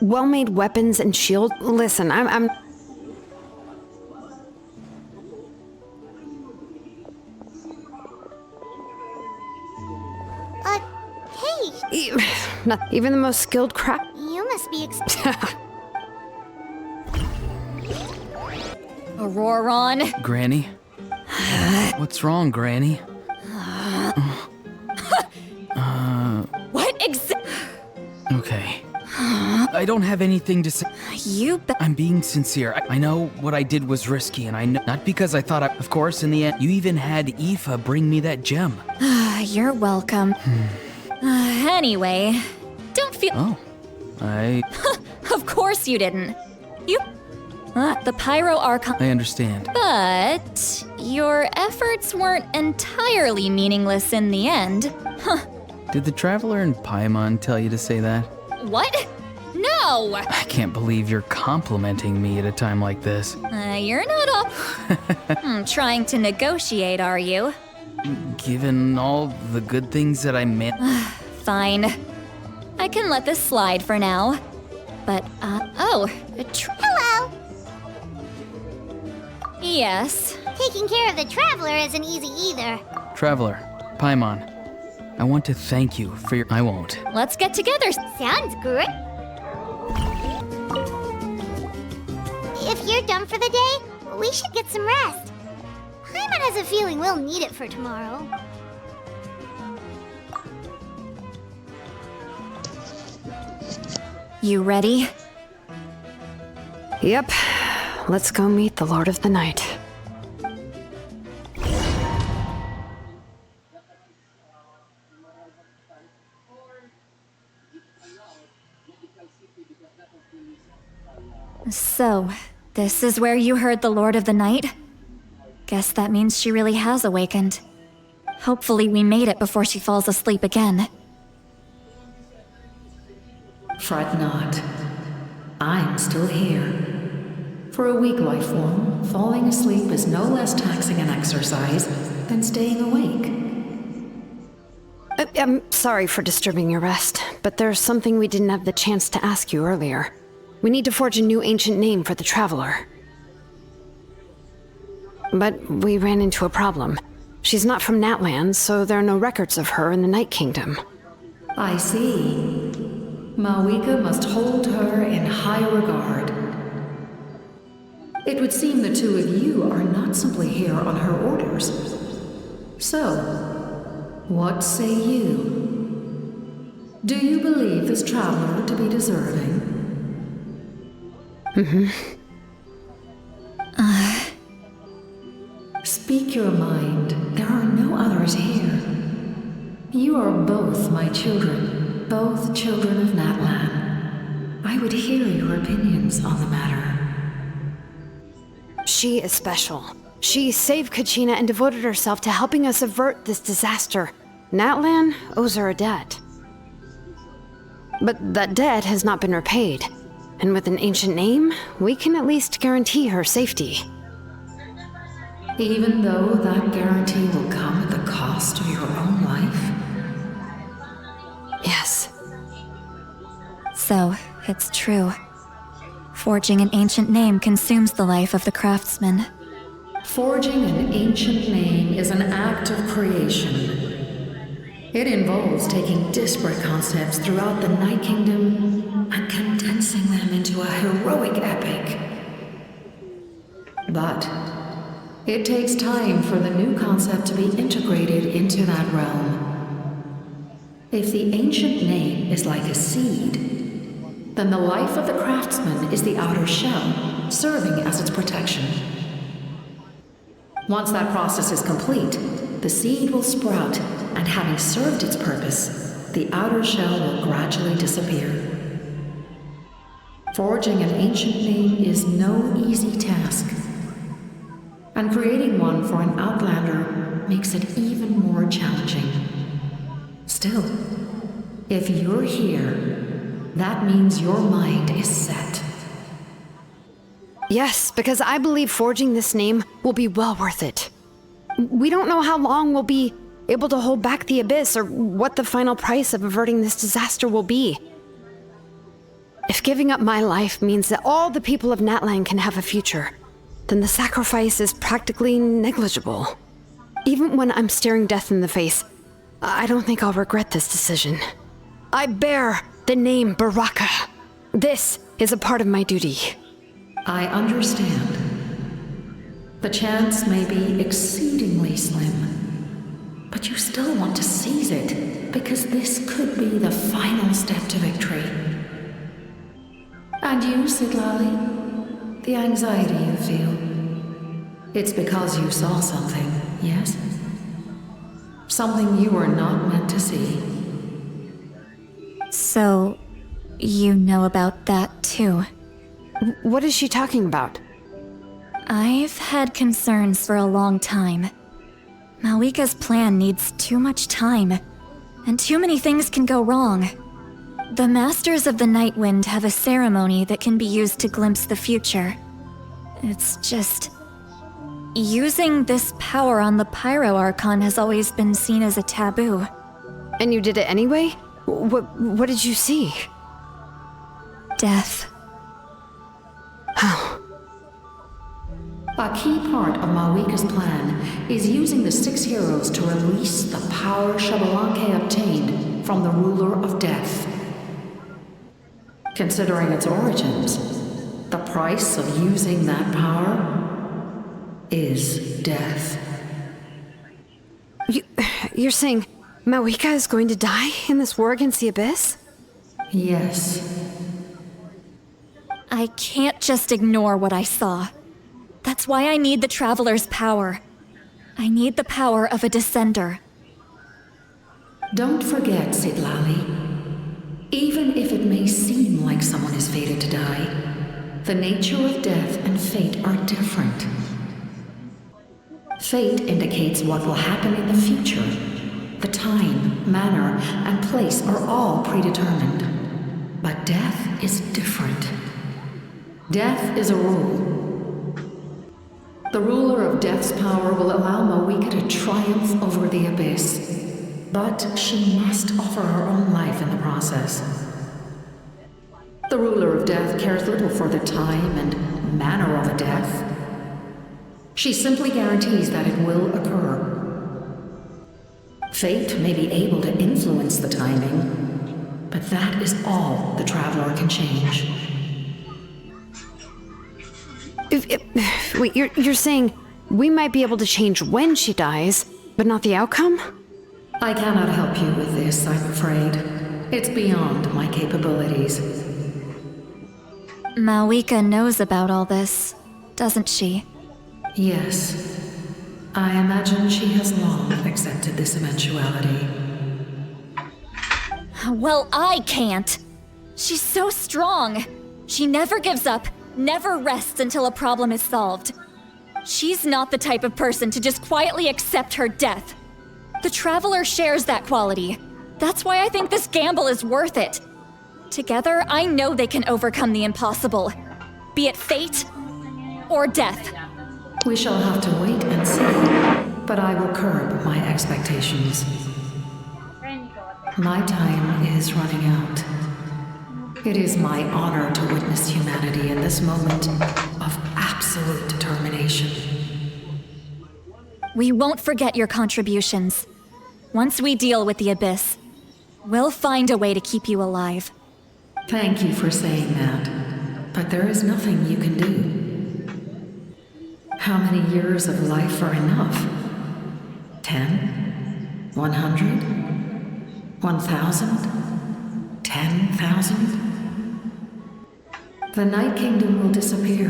Well-made weapons and shield. Listen, I'm... Hey! Not even the most skilled You must be Auroron? Granny? What's wrong, Granny? What Okay. I don't have anything to say. I'm being sincere. I know what I did was risky, and I know. Not because I thought of course, in the end, you even had Aoife bring me that gem. You're welcome. Anyway, don't feel. Oh. Of course you didn't. The Pyro Archon. I understand. But your efforts weren't entirely meaningless in the end. Did the Traveler and Paimon tell you to say that? What? No! I can't believe you're complimenting me at a time like this. You're not up. Trying to negotiate, are you? Given all the good things that I meant. Fine. I can let this slide for now. But, Hello! Yes. Taking care of the Traveler isn't easy either. Traveler, Paimon, I want to thank you for your. I won't. Let's get together. Sounds good. If you're done for the day, we should get some rest. Paimon has a feeling we'll need it for tomorrow. You ready? Yep. Let's go meet the Lord of the Night. So, this is where you heard the Lord of the Night? Guess that means she really has awakened. Hopefully we made it before she falls asleep again. Fret not. I'm still here. For a weak life form, falling asleep is no less taxing an exercise than staying awake. I'm sorry for disturbing your rest, but there's something we didn't have the chance to ask you earlier. We need to forge a new ancient name for the Traveler. But we ran into a problem. She's not from Natlan, so there are no records of her in the Night Kingdom. I see. Mawika must hold her in high regard. It would seem the two of you are not simply here on her orders. So, what say you? Do you believe this traveler to be deserving? Speak your mind. There are no others here. You are both my children, both children of Natlan. I would hear your opinions on the matter. She is special. She saved Kachina and devoted herself to helping us avert this disaster. Natlan owes her a debt. But that debt has not been repaid. And with an ancient name, we can at least guarantee her safety. Even though that guarantee will come at the cost of your own life? Yes. So, it's true. Forging an ancient name consumes the life of the craftsman. Forging an ancient name is an act of creation. It involves taking disparate concepts throughout the Night Kingdom and condensing them into a heroic epic. But it takes time for the new concept to be integrated into that realm. If the ancient name is like a seed, then the life of the craftsman is the outer shell, serving as its protection. Once that process is complete, the seed will sprout, and having served its purpose, the outer shell will gradually disappear. Forging an ancient name is no easy task, and creating one for an outlander makes it even more challenging. Still, if you're here, that means your mind is set. Yes, because I believe forging this name will be well worth it. We don't know how long we'll be able to hold back the abyss or what the final price of averting this disaster will be. If giving up my life means that all the people of Natlan can have a future, then the sacrifice is practically negligible. Even when I'm staring death in the face, I don't think I'll regret this decision. I bear the name Baraka. This is a part of my duty. I understand. The chance may be exceedingly slim, but you still want to seize it because this could be the final step to victory. And you, Sidlali, the anxiety you feel, it's because you saw something, yes? Something you were not meant to see. So, you know about that too. What is she talking about? I've had concerns for a long time. Malika's plan needs too much time, and too many things can go wrong. The Masters of the Nightwind have a ceremony that can be used to glimpse the future. It's just... using this power on the Pyro Archon has always been seen as a taboo. And you did it anyway? What did you see? Death. How? A key part of Malika's plan is using the 6 heroes to release the power Xbalanque obtained from the ruler of death. Considering its origins, the price of using that power is death. You're saying Malika is going to die in this war against the Abyss? Yes. I can't just ignore what I saw. That's why I need the Traveler's power. I need the power of a Descender. Don't forget, Sidlali. Even if it may seem like someone is fated to die, the nature of death and fate are different. Fate indicates what will happen in the future. The time, manner, and place are all predetermined. But death is different. Death is a rule. The ruler of Death's power will allow Malika to triumph over the Abyss. But she must offer her own life in the process. The ruler of Death cares little for the time and manner of a death. She simply guarantees that it will occur. Fate may be able to influence the timing, but that is all the Traveler can change. Wait, you're saying we might be able to change when she dies, but not the outcome? I cannot help you with this, I'm afraid. It's beyond my capabilities. Malika knows about all this, doesn't she? Yes. I imagine she has long accepted this eventuality. Well, I can't. She's so strong. She never gives up, never rests until a problem is solved. She's not the type of person to just quietly accept her death. The Traveler shares that quality. That's why I think this gamble is worth it. Together, I know they can overcome the impossible. Be it fate or death. We shall have to wait and see, but I will curb my expectations. My time is running out. It is my honor to witness humanity in this moment of absolute determination. We won't forget your contributions. Once we deal with the Abyss, we'll find a way to keep you alive. Thank you for saying that, but there is nothing you can do. How many years of life are enough? 10? 100? 1,000? 10,000? The Night Kingdom will disappear.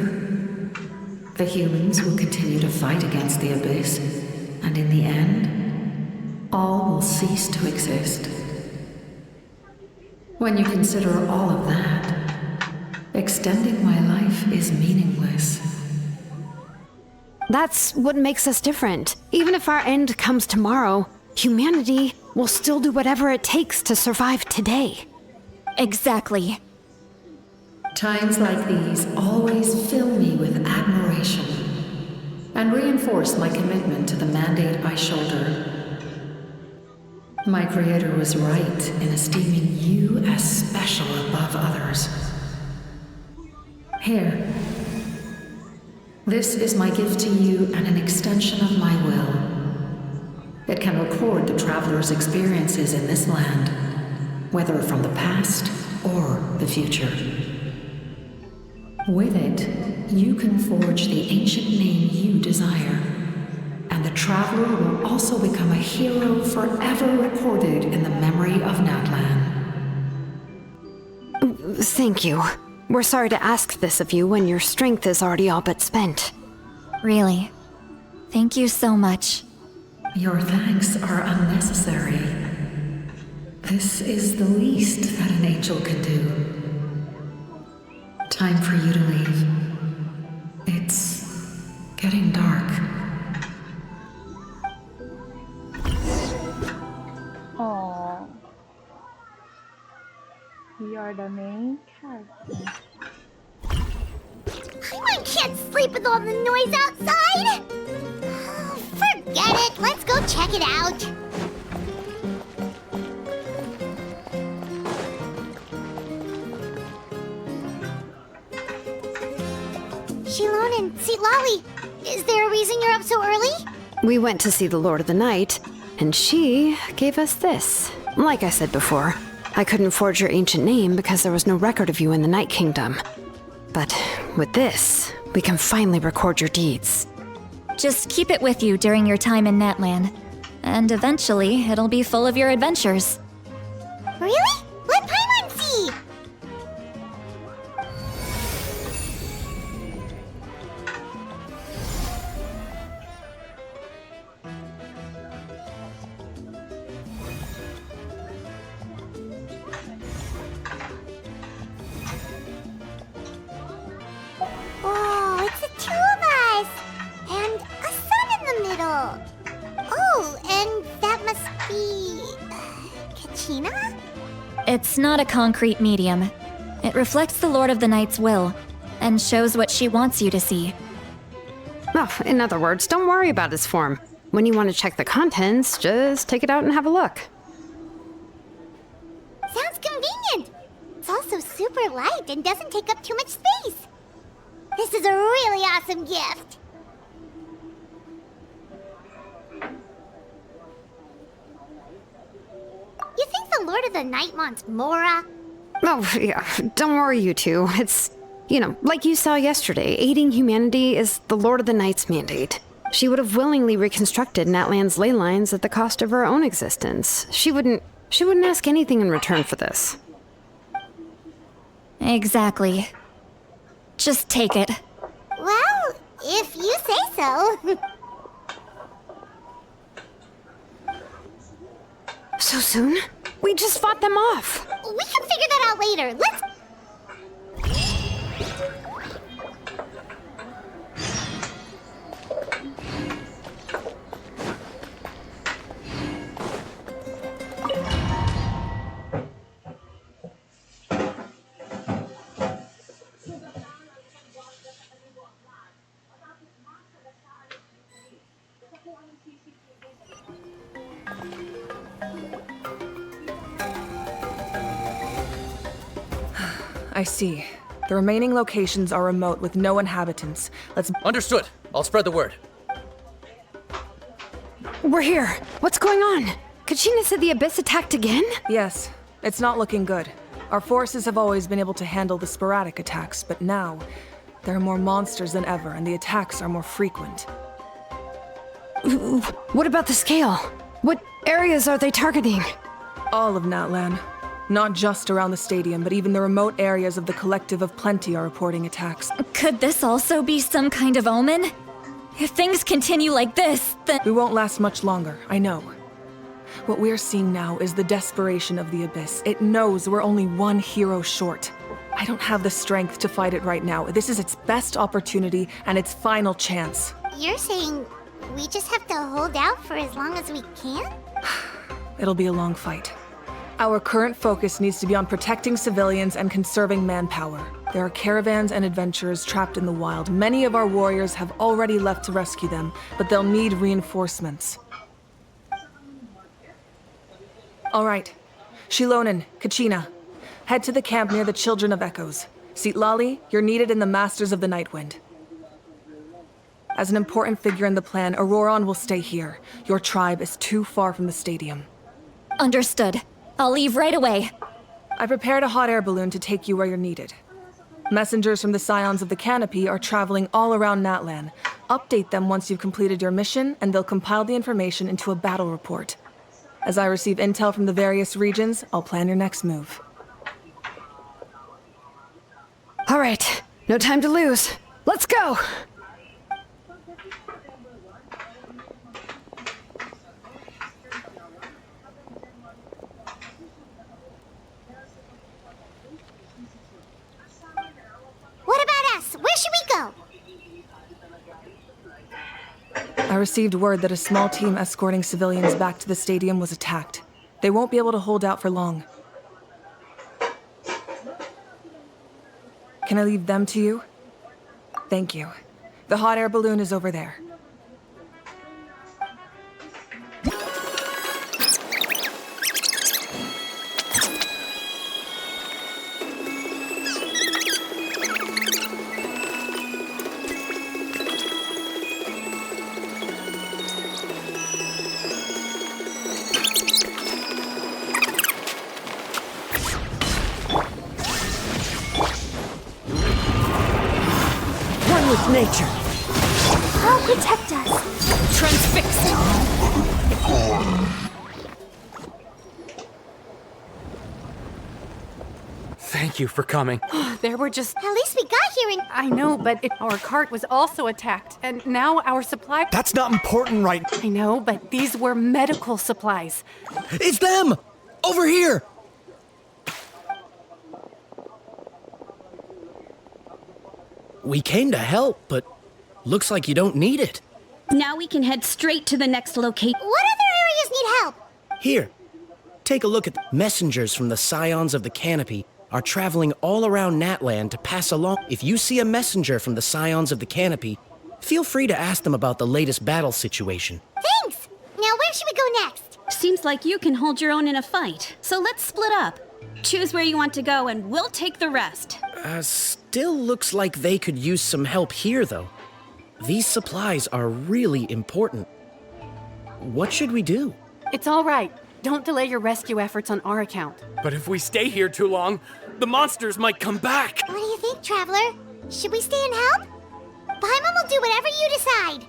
The humans will continue to fight against the Abyss, and in the end, all will cease to exist. When you consider all of that, extending my life is meaningless. That's what makes us different. Even if our end comes tomorrow, humanity will still do whatever it takes to survive today. Exactly. Times like these always fill me with admiration and reinforce my commitment to the mandate I shoulder. My creator was right in esteeming you as special above others. Here. This is my gift to you and an extension of my will. It can record the traveler's experiences in this land, whether from the past or the future. With it, you can forge the ancient name you desire, and the traveler will also become a hero forever recorded in the memory of Natlan. Thank you. We're sorry to ask this of you when your strength is already all but spent. Really. Thank you so much. Your thanks are unnecessary. This is the least that an angel can do. Time for you to leave. It's getting dark. Oh, you are the main character. I can't sleep with all the noise outside! Oh, forget it, let's go check it out! Shilon and Sitlali, is there a reason you're up so early? We went to see the Lord of the Night, and she gave us this. Like I said before, I couldn't forge your ancient name because there was no record of you in the Night Kingdom. But with this, we can finally record your deeds. Just keep it with you during your time in Natlan, and eventually it'll be full of your adventures. Really? Let Paimon see! Oh, it's the two of us! And a sun in the middle! Oh, and that must be... Kachina? It's not a concrete medium. It reflects the Lord of the Night's will, and shows what she wants you to see. Well, in other words, don't worry about his form. When you want to check the contents, just take it out and have a look. Sounds convenient! It's also super light and doesn't take up too much space. This is a really awesome gift! You think the Lord of the Night wants Mora? Oh, yeah, don't worry, you two. It's, like you saw yesterday, aiding humanity is the Lord of the Night's mandate. She would have willingly reconstructed Natlan's ley lines at the cost of her own existence. She wouldn't ask anything in return for this. Exactly. Just take it. Well, if you say so. So soon? We just fought them off. We can figure that out later. Let's... I see. The remaining locations are remote with no inhabitants. Let's... Understood. I'll spread the word. We're here. What's going on? Kachina said the Abyss attacked again? Yes. It's not looking good. Our forces have always been able to handle the sporadic attacks, but now, there are more monsters than ever, and the attacks are more frequent. What about the scale? What areas are they targeting? All of Natlan. Not just around the stadium, but even the remote areas of the Collective of Plenty are reporting attacks. Could this also be some kind of omen? If things continue like this, then... We won't last much longer, I know. What we're seeing now is the desperation of the Abyss. It knows we're only one hero short. I don't have the strength to fight it right now. This is its best opportunity and its final chance. You're saying we just have to hold out for as long as we can? It'll be a long fight. Our current focus needs to be on protecting civilians and conserving manpower. There are caravans and adventurers trapped in the wild. Many of our warriors have already left to rescue them, but they'll need reinforcements. All right. Shilonen, Kachina, head to the camp near the Children of Echoes. Citlali, you're needed in the Masters of the Nightwind. As an important figure in the plan, Auroron will stay here. Your tribe is too far from the stadium. Understood. I'll leave right away. I prepared a hot air balloon to take you where you're needed. Messengers from the Scions of the Canopy are traveling all around Natlan. Update them once you've completed your mission, and they'll compile the information into a battle report. As I receive intel from the various regions, I'll plan your next move. All right, no time to lose. Let's go! What about us? Where should we go? I received word that a small team escorting civilians back to the stadium was attacked. They won't be able to hold out for long. Can I leave them to you? Thank you. The hot air balloon is over there. With nature. Oh, protect us. Transfixed. Thank you for coming. There were just... At least we got here and... I know, but our cart was also attacked, and now our supply... That's not important right... I know, but these were medical supplies. It's them! Over here! We came to help, but looks like you don't need it. Now we can head straight to the next location. What other areas need help? Here, take a look at the messengers from the Scions of the Canopy are traveling all around Natlan to pass along. If you see a messenger from the Scions of the Canopy, feel free to ask them about the latest battle situation. Thanks! Now where should we go next? Seems like you can hold your own in a fight, so let's split up. Choose where you want to go and we'll take the rest. Still looks like they could use some help here, though. These supplies are really important. What should we do? It's all right. Don't delay your rescue efforts on our account. But if we stay here too long, the monsters might come back. What do you think, Traveler? Should we stay and help? Paimon will do whatever you decide.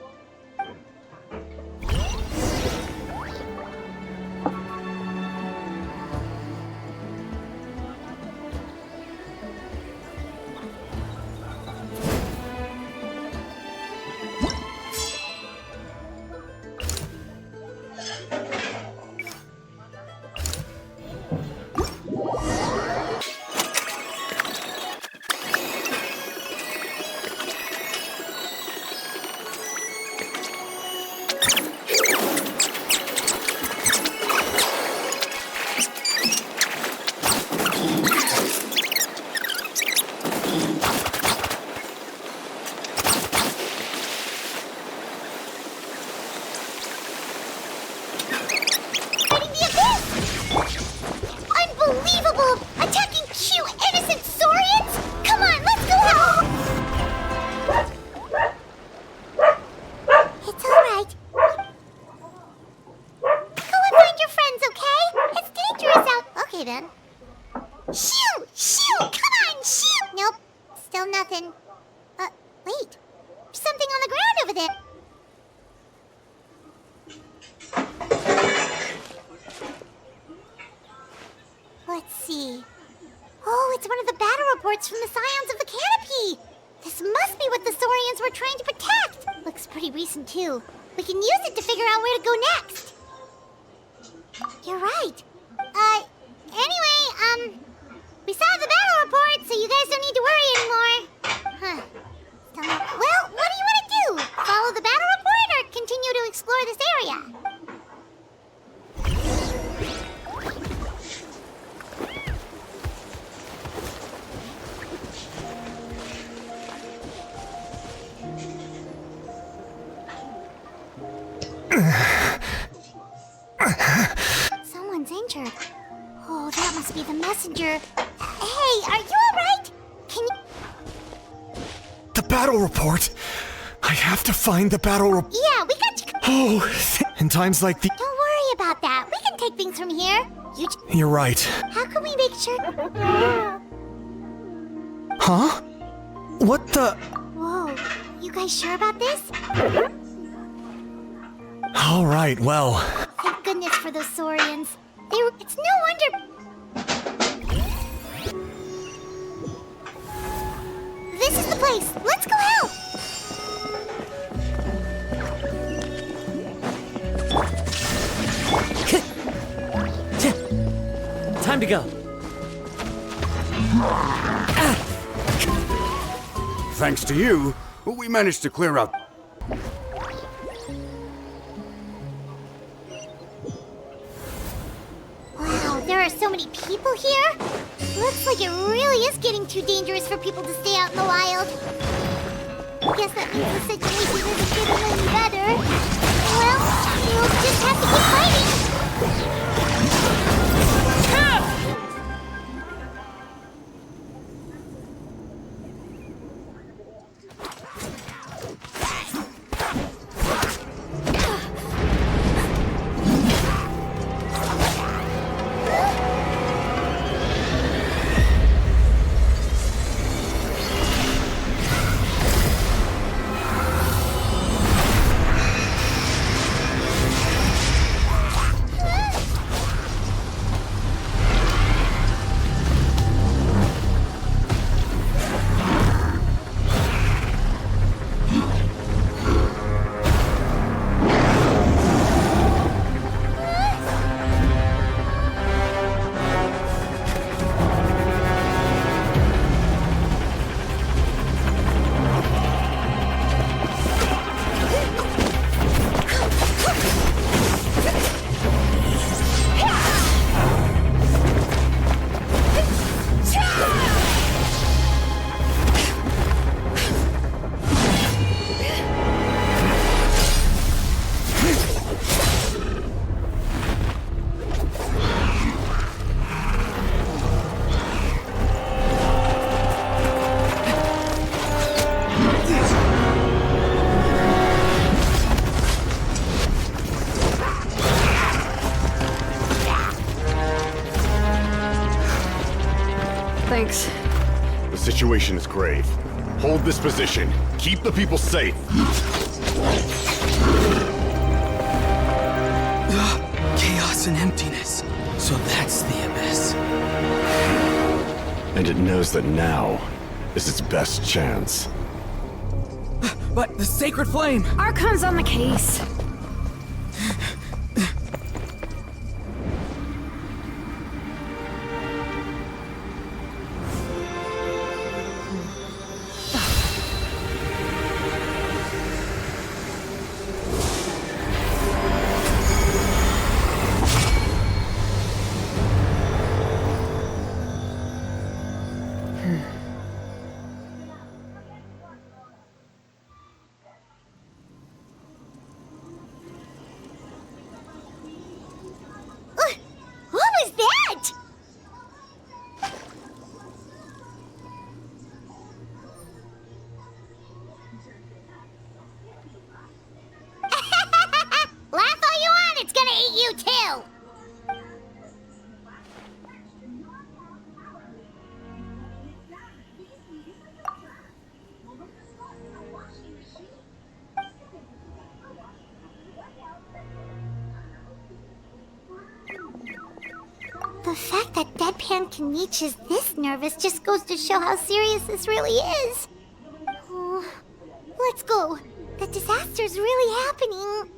Okay then. Shoot! Shoot! Come on, shoot! Nope. Still nothing. Wait. There's something on the ground over there. Let's see. Oh, it's one of the battle reports from the Scions of the Canopy! This must be what the Saurians were trying to protect! Looks pretty recent, too. We can use it to figure out where to go next. You're right. Anyway, we saw the battle report, so you guys don't need to worry anymore. Huh. Still not... Well, what do you want to do? Follow the battle report or continue to explore this area? Someone's injured. Oh, that must be the messenger. Hey, are you alright? Can you... The battle report! I have to find the battle report. Yeah, we got you. Oh, in times like the... Don't worry about that. We can take things from here. You're right. How can we make sure... Huh? What the... Whoa, you guys sure about this? All right, well... Thank goodness for those Saurians. It's no wonder... This is the place! Let's go help! Time to go. Thanks to you, we managed to clear out... Wow, there are so many people here. Looks like it really is getting too dangerous for people to stay out in the wild. I guess that means the situation isn't getting any better. Well, we'll just have to keep fighting. Thanks. The situation is grave. Hold this position. Keep the people safe. Chaos and emptiness. So that's the abyss. And it knows that now is its best chance. But the sacred flame! Archon's on the case. What was that? Laugh all you want, it's gonna eat you too! The fact that Deadpan Kaniche is this nervous just goes to show how serious this really is. Oh, let's go. The disaster's really happening.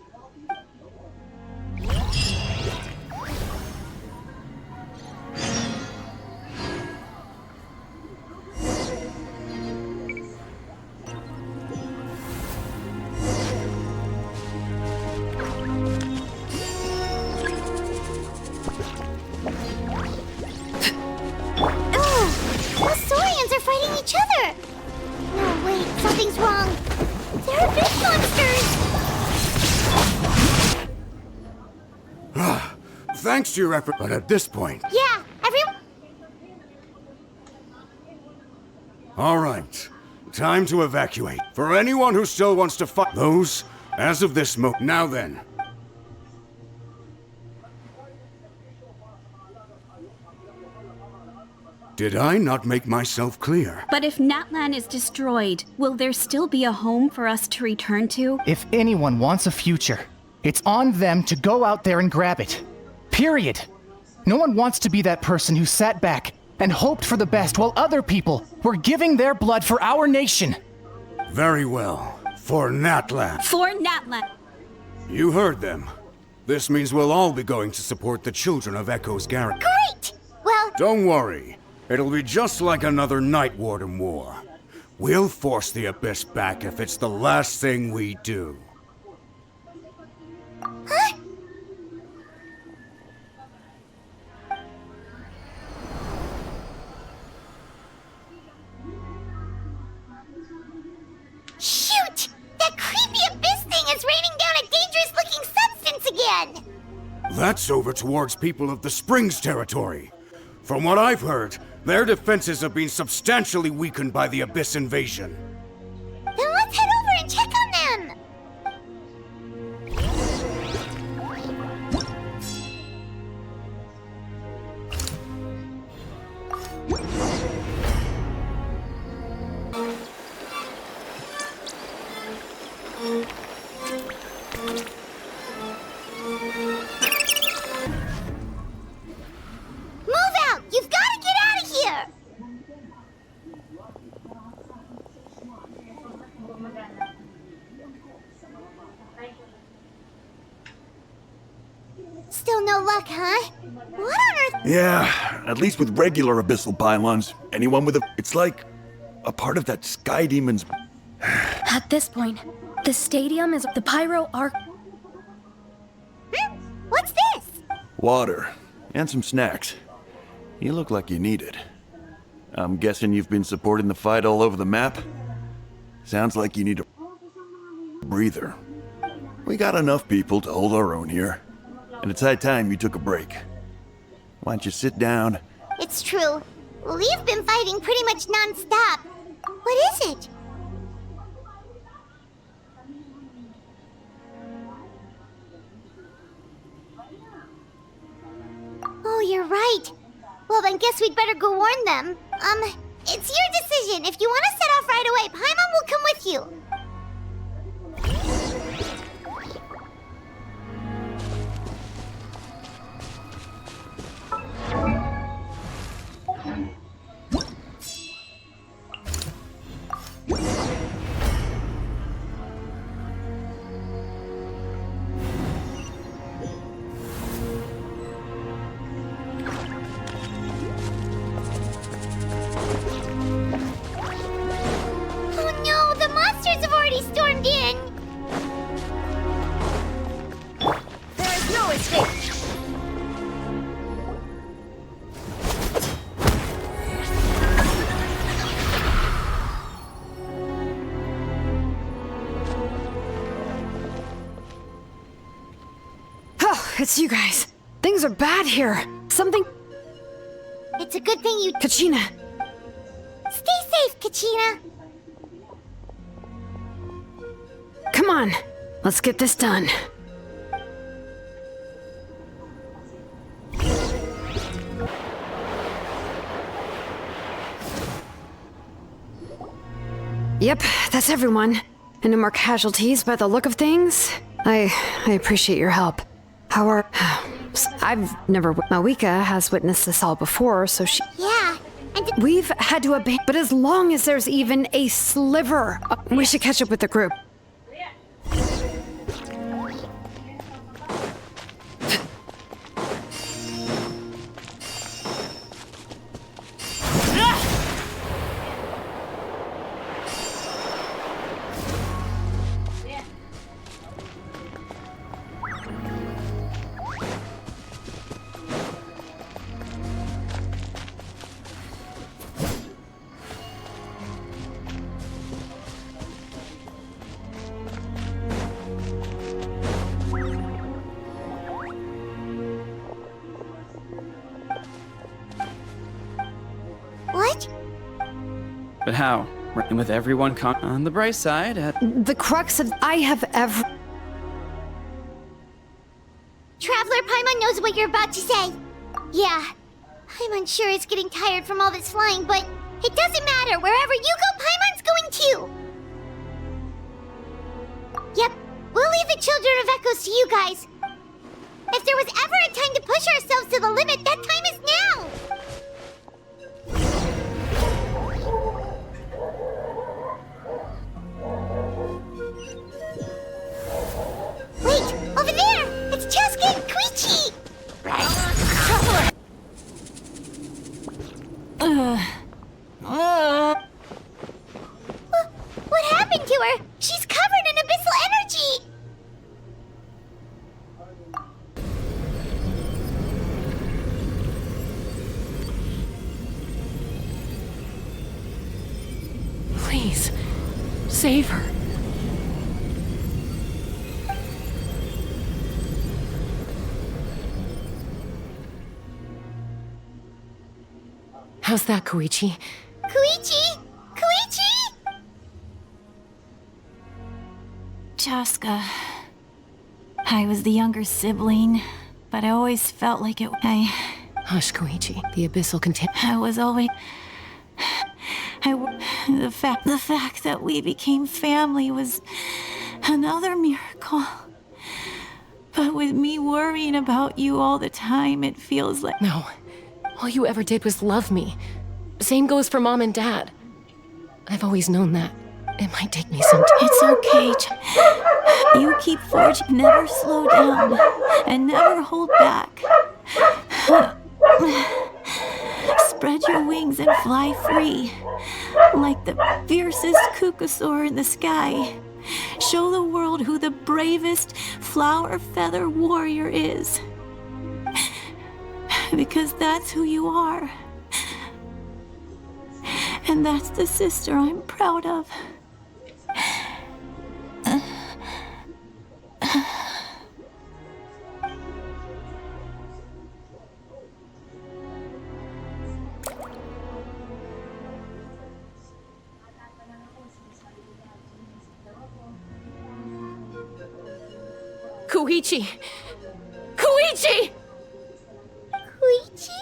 Something's wrong. There are big monsters! Thanks to your effort, but at this point... Yeah, everyone... All right. Time to evacuate. For anyone who still wants to fight those, as of this moment... Now then. Did I not make myself clear? But if Natlan is destroyed, will there still be a home for us to return to? If anyone wants a future, it's on them to go out there and grab it. Period. No one wants to be that person who sat back and hoped for the best while other people were giving their blood for our nation. Very well. For Natlan. For Natlan. You heard them. This means we'll all be going to support the children of Echo's garrison. Great! Well... Don't worry. It'll be just like another Night Warden war. We'll force the Abyss back if it's the last thing we do. Huh? Shoot! That creepy Abyss thing is raining down a dangerous-looking substance again! That's over towards people of the Springs territory. From what I've heard, their defenses have been substantially weakened by the Abyss invasion. Then let's head over and check on them! Move out! You've got to get out of here! Still no luck, huh? What on earth? Yeah, at least with regular abyssal pylons, anyone with a... It's like a part of that Sky Demon's... At this point, the stadium is the Pyro Arc... What's this? Water. And some snacks. You look like you need it. I'm guessing you've been supporting the fight all over the map? Sounds like you need a breather. We got enough people to hold our own here. And it's high time you took a break. Why don't you sit down? It's true. We've been fighting pretty much non-stop. What is it? Oh, you're right. Well, then guess we'd better go warn them. It's your decision. If you want to set off right away, Paimon will come with you. It's you guys. Things are bad here. Something... It's a good thing you... Kachina! Stay safe, Kachina! Come on. Let's get this done. Yep, that's everyone. And no more casualties by the look of things. I appreciate your help. How are... I've never. Malika has witnessed this all before, so she. Yeah, and We've had to abandon. But as long as there's even a sliver, we should catch up with the group. what? But how? Working with everyone on the bright side The crux of I have ever. Traveler Paimon knows what you're about to say. Yeah, Paimon's sure is getting tired from all this flying, but it doesn't matter. Wherever you go, Paimon's going too. Yep, we'll leave the Children of Echoes to you guys. If there was ever a time to push ourselves to the limit, that time is now. Wait, over there! It's Cheska and Koichi! What happened to her? She's covered in abyssal energy! Please, save her. How's that, Koichi? Koichi! Koichi! Chaska. I was the younger sibling, but I always felt like Hush, Koichi. The abyssal I was always... The fact that we became family was another miracle. But with me worrying about you all the time, it feels like... No. All you ever did was love me. Same goes for Mom and Dad. I've always known that. It might take me some time. It's okay. You keep forging, never slow down, and never hold back. Spread your wings and fly free, like the fiercest kukusaur in the sky. Show the world who the bravest flower feather warrior is. Because that's who you are. And that's the sister I'm proud of. Koichi! Koichi! Koichi?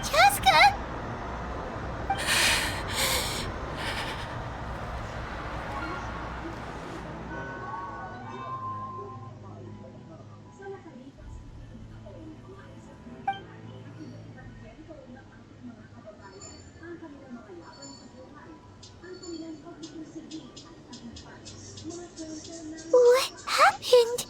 Cheska? What happened?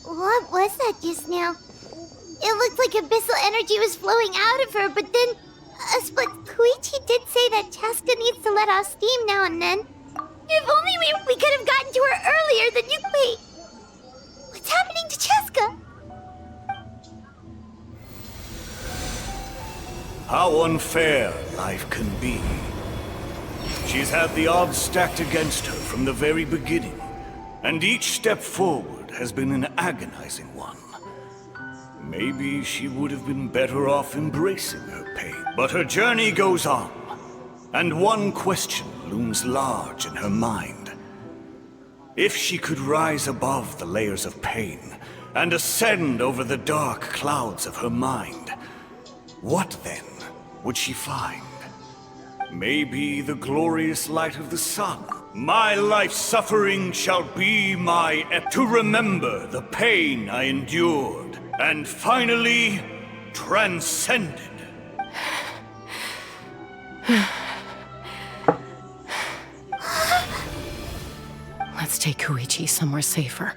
What was that just now? It looked like abyssal energy was flowing out of her, but then... but Koichi did say that Cheska needs to let off steam now and then. If only we could have gotten to her earlier than you... Wait. What's happening to Cheska? How unfair life can be. She's had the odds stacked against her from the very beginning, and each step forward has been an agonizing one. Maybe she would have been better off embracing her pain, but her journey goes on, and one question looms large in her mind. If she could rise above the layers of pain and ascend over the dark clouds of her mind, what then would she find? Maybe the glorious light of the sun. My life's suffering shall be my to remember the pain I endured and finally transcended. Let's take Koichi somewhere safer.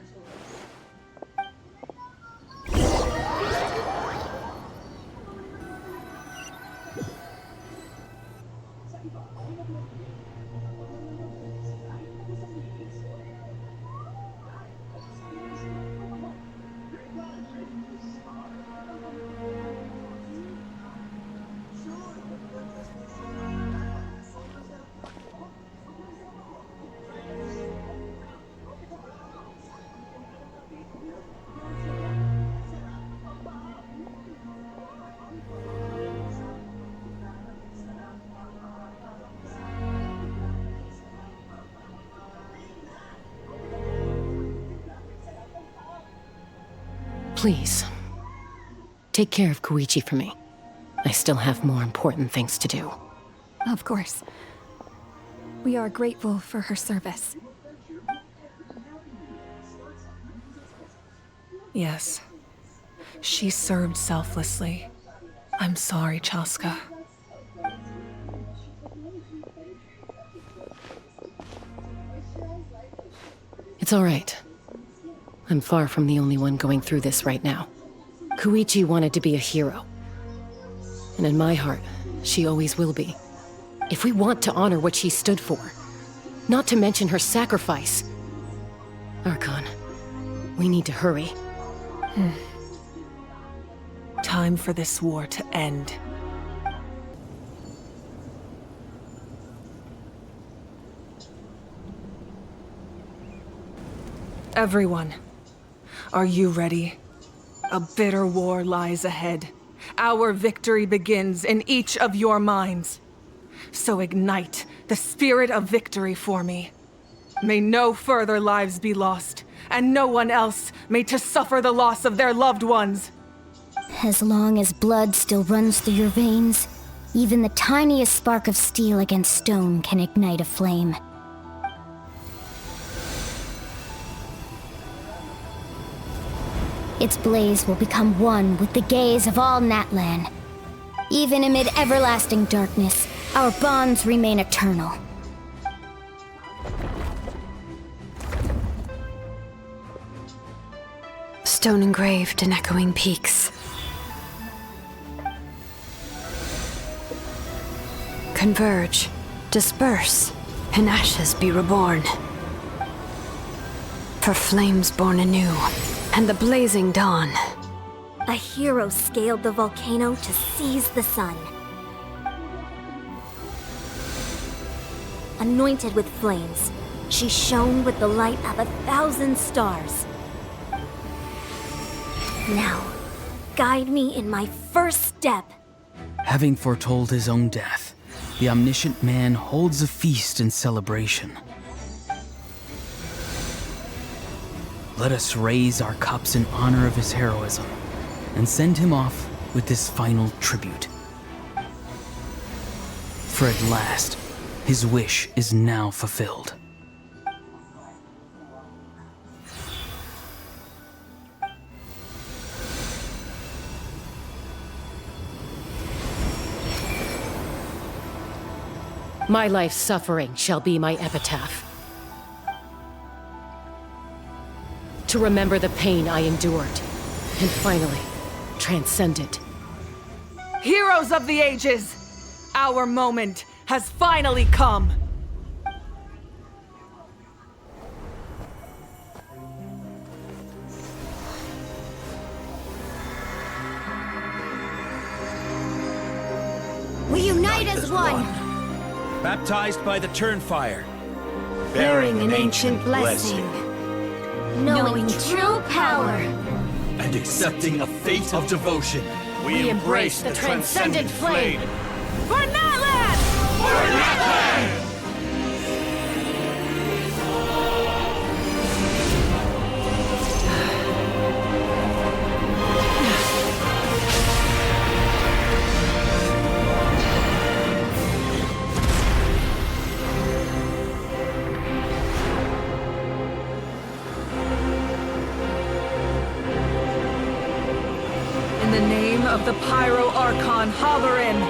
Please, take care of Koichi for me. I still have more important things to do. Of course. We are grateful for her service. Yes. She served selflessly. I'm sorry, Chaska. It's all right. I'm far from the only one going through this right now. Koichi wanted to be a hero. And in my heart, she always will be. If we want to honor what she stood for, not to mention her sacrifice. Archon, we need to hurry. Time for this war to end. Everyone, are you ready? A bitter war lies ahead. Our victory begins in each of your minds. So ignite the spirit of victory for me. May no further lives be lost, and no one else may to suffer the loss of their loved ones. As long as blood still runs through your veins, even the tiniest spark of steel against stone can ignite a flame. Its blaze will become one with the gaze of all Natlan. Even amid everlasting darkness, our bonds remain eternal. Stone engraved in echoing peaks. Converge, disperse, in ashes be reborn. For flames born anew, and the blazing dawn. A hero scaled the volcano to seize the sun. Anointed with flames, she shone with the light of 1,000 stars. Now, guide me in my first step. Having foretold his own death, the omniscient man holds a feast in celebration. Let us raise our cups in honor of his heroism and send him off with this final tribute. For at last, his wish is now fulfilled. My life's suffering shall be my epitaph. To remember the pain I endured, and finally, transcend it. Heroes of the ages! Our moment has finally come! We unite as one! Baptized by the Turnfire. Bearing an ancient blessing. Knowing true power. And accepting a fate of devotion. We embrace the transcendent flame. For Natlan! For Natlan! In the name of the Pyro Archon Halloran,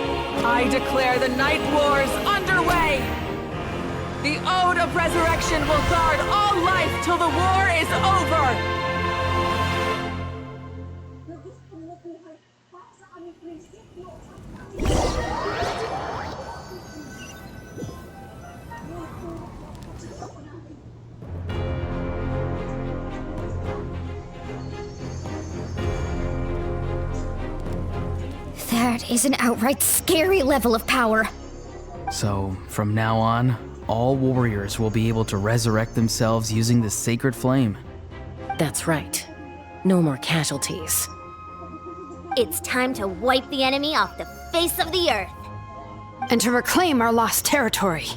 I declare the Night Wars underway! The Ode of Resurrection will guard all life till the war is over! That is an outright scary level of power. So, from now on, all warriors will be able to resurrect themselves using this sacred flame. That's right. No more casualties. It's time to wipe the enemy off the face of the earth. And to reclaim our lost territory.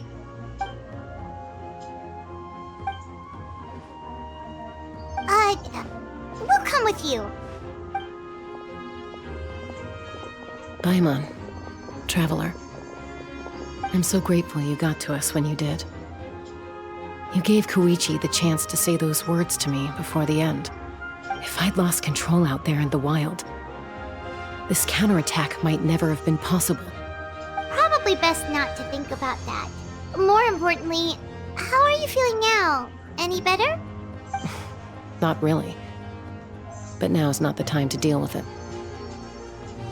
We'll come with you. Paimon, Traveler. I'm so grateful you got to us when you did. You gave Koichi the chance to say those words to me before the end. If I'd lost control out there in the wild, this counterattack might never have been possible. Probably best not to think about that. More importantly, how are you feeling now? Any better? Not really. But now's not the time to deal with it.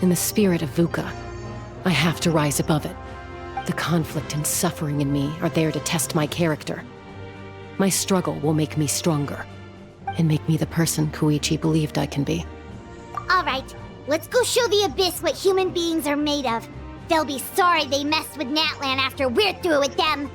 In the spirit of VUCA, I have to rise above it. The conflict and suffering in me are there to test my character. My struggle will make me stronger, and make me the person Koichi believed I can be. Alright, let's go show the Abyss what human beings are made of. They'll be sorry they messed with Natlan after we're through with them.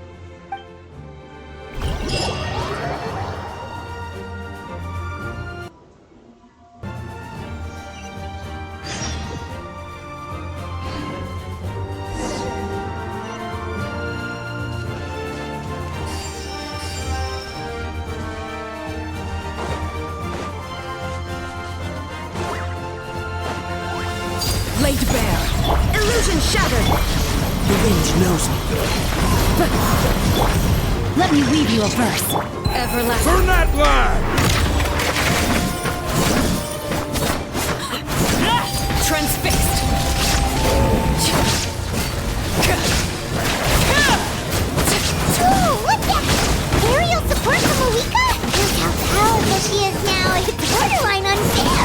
Laid bare. Illusion shattered. The wind knows me. Let me weave you a verse. Everlasting. For Natlan! Transfixed. Ooh, look at! Aerial support from Malika? Look how powerful she is now. It's borderline unfair.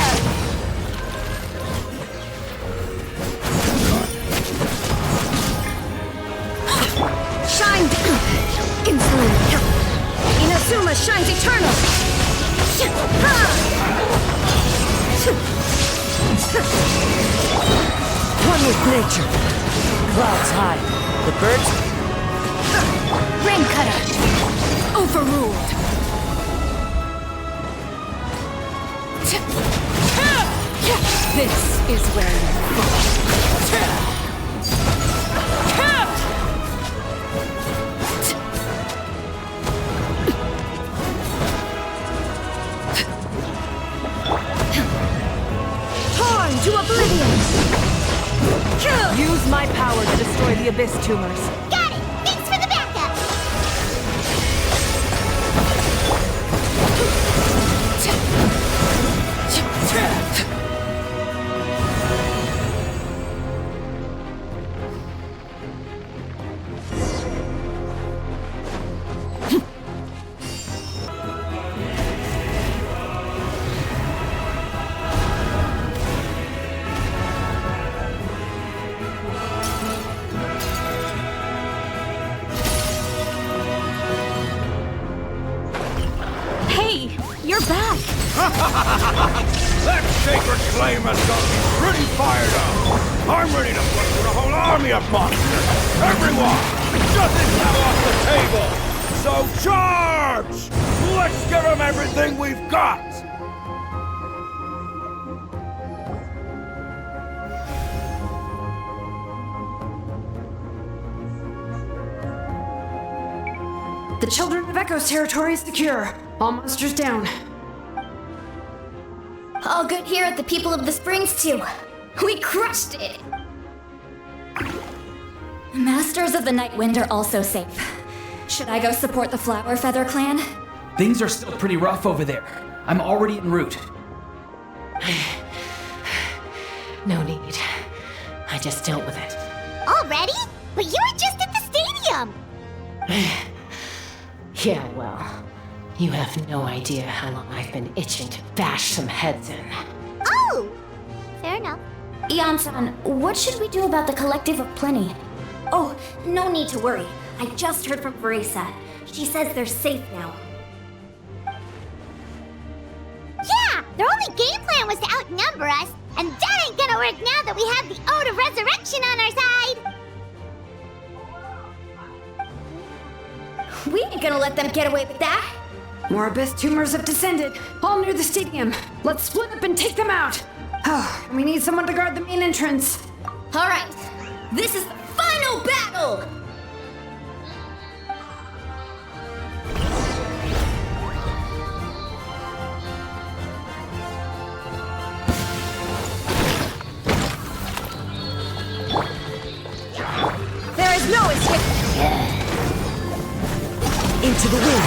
Shine! Insolent! Inazuma shines eternal! One with nature. Clouds high. The birds? Rain cutter! Overruled! This is where you fall. To oblivion! Use my power to destroy the Abyss tumors. Got it! Thanks for the backup! You're back! That sacred flame has got me pretty fired up! I'm ready to put a whole army of monsters! Everyone! Nothing fell off the table! So charge! Let's give them everything we've got! The Children of Echo's territory is secure. All monsters down. All good here at the People of the Springs, too. We crushed it! Masters of the Night Wind are also safe. Should I go support the Flower Feather clan? Things are still pretty rough over there. I'm already en route. No need. I just dealt with it. Already? But you were just at the stadium! Yeah, well, you have no idea how long I've been itching to bash some heads in. Oh! Fair enough. Ian-san, what should we do about the Collective of Plenty? Oh, no need to worry. I just heard from Veresa. She says they're safe now. Yeah! Their only game plan was to outnumber us, and that ain't gonna work now that we have the Ode of Resurrection on our side! We ain't gonna let them get away with that! More abyss tumors have descended, all near the stadium. Let's split up and take them out. Oh, we need someone to guard the main entrance. Alright, this is the final battle! There is no escape! Into the wind!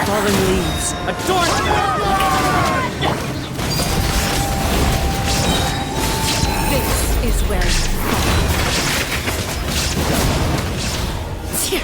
Fallen leaves! This is where you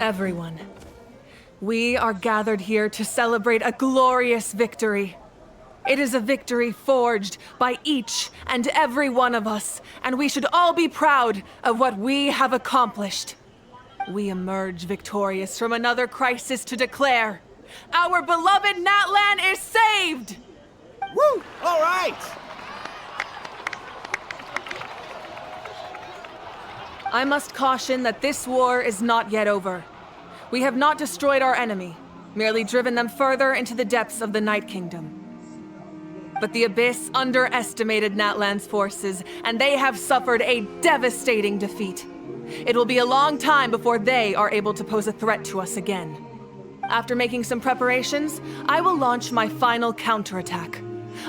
Everyone, we are gathered here to celebrate a glorious victory. It is a victory forged by each and every one of us, and we should all be proud of what we have accomplished. We emerge victorious from another crisis to declare, our beloved Natlan is saved! Woo! All right! I must caution that this war is not yet over. We have not destroyed our enemy, merely driven them further into the depths of the Night Kingdom. But the Abyss underestimated Natlan's forces, and they have suffered a devastating defeat. It will be a long time before they are able to pose a threat to us again. After making some preparations, I will launch my final counterattack.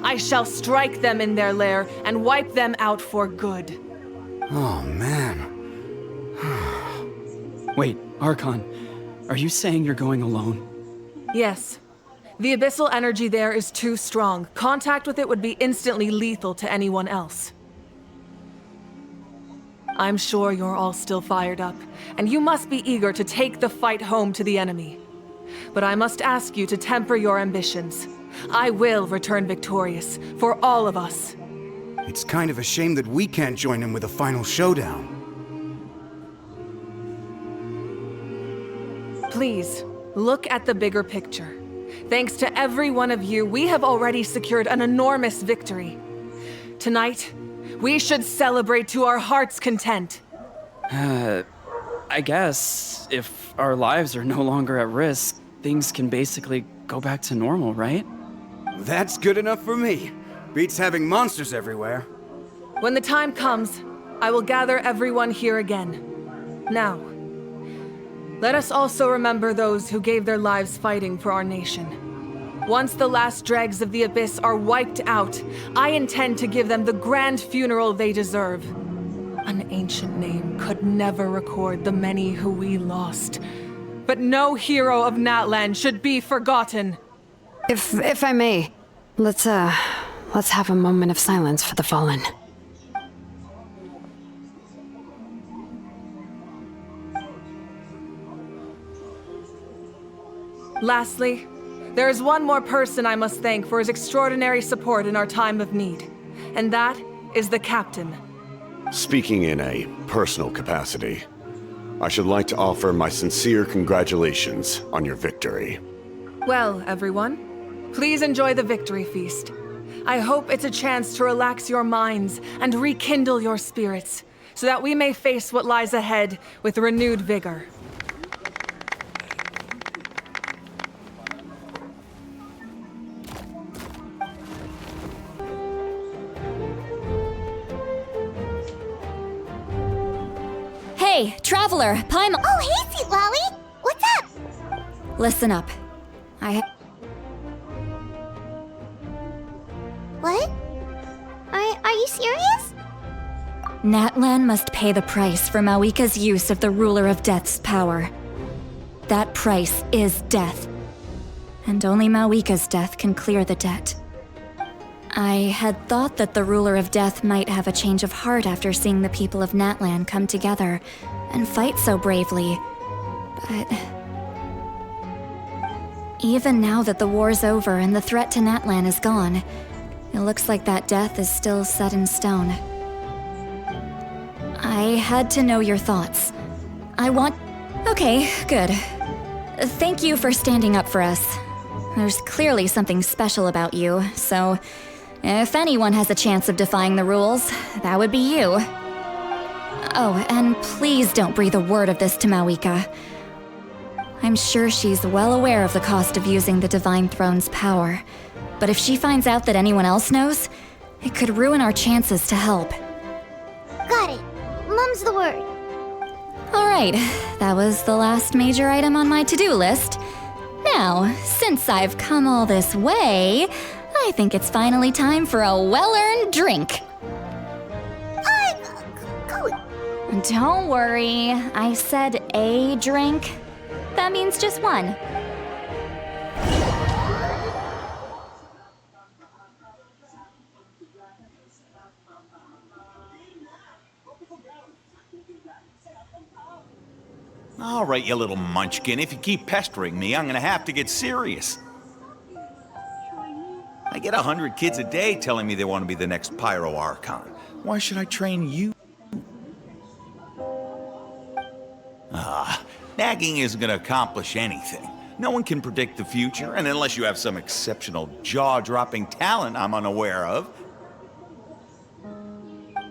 I shall strike them in their lair and wipe them out for good. Oh, man. Wait, Archon, are you saying you're going alone? Yes. The abyssal energy there is too strong. Contact with it would be instantly lethal to anyone else. I'm sure you're all still fired up, and you must be eager to take the fight home to the enemy. But I must ask you to temper your ambitions. I will return victorious, for all of us. It's kind of a shame that we can't join him with a final showdown. Please, look at the bigger picture. Thanks to every one of you, we have already secured an enormous victory. Tonight, we should celebrate to our heart's content. I guess if our lives are no longer at risk, things can basically go back to normal, right? That's good enough for me. Beats having monsters everywhere. When the time comes, I will gather everyone here again. Now, let us also remember those who gave their lives fighting for our nation. Once the last dregs of the Abyss are wiped out, I intend to give them the grand funeral they deserve. An ancient name could never record the many who we lost. But no hero of Natlan should be forgotten. If I may, let's have a moment of silence for the fallen. Lastly, there is one more person I must thank for his extraordinary support in our time of need, and that is the Captain. Speaking in a personal capacity, I should like to offer my sincere congratulations on your victory. Well, everyone, please enjoy the victory feast. I hope it's a chance to relax your minds and rekindle your spirits, so that we may face what lies ahead with renewed vigor. Hey, Traveler, Paimon. Oh, hey, Sweet Lolly! What's up? Listen up. What? Are you serious? Natlan must pay the price for Mawika's use of the Ruler of Death's power. That price is death. And only Mawika's death can clear the debt. I had thought that the Ruler of Death might have a change of heart after seeing the people of Natlan come together and fight so bravely, but even now that the war's over and the threat to Natlan is gone, it looks like that death is still set in stone. I had to know your thoughts. Okay, good. Thank you for standing up for us. There's clearly something special about you, so if anyone has a chance of defying the rules, that would be you. Oh, and please don't breathe a word of this to Mawika. I'm sure she's well aware of the cost of using the Divine Throne's power, but if she finds out that anyone else knows, it could ruin our chances to help. Got it. Mum's the word. Alright, that was the last major item on my to-do list. Now, since I've come all this way, I think it's finally time for a well-earned drink. Don't worry, I said a drink. That means just one. All right, you little munchkin. If you keep pestering me, I'm gonna have to get serious. I get 100 kids a day telling me they want to be the next Pyro Archon. Why should I train you? Nagging isn't gonna accomplish anything. No one can predict the future, and unless you have some exceptional jaw-dropping talent I'm unaware of.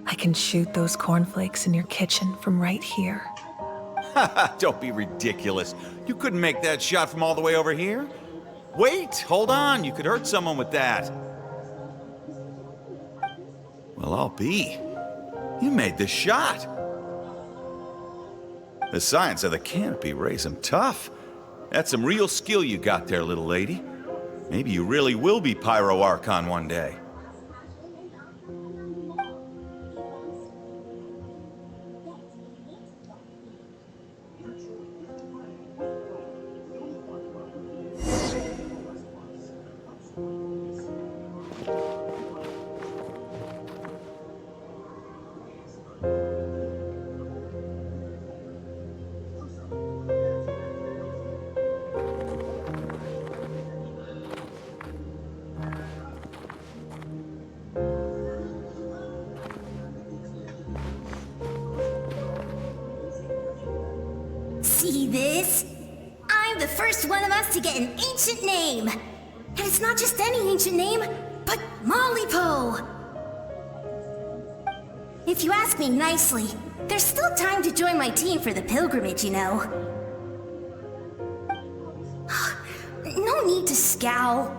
I can shoot those cornflakes in your kitchen from right here. Don't be ridiculous. You couldn't make that shot from all the way over here? Wait, hold on. You could hurt someone with that. Well, I'll be. You made the shot. The science of the canopy raised him tough. That's some real skill you got there, little lady. Maybe you really will be Pyro Archon one day. See this? I'm the first one of us to get an ancient name. And it's not just any ancient name, but Mollypo. If you ask me nicely, there's still time to join my team for the pilgrimage, you know. No need to scowl.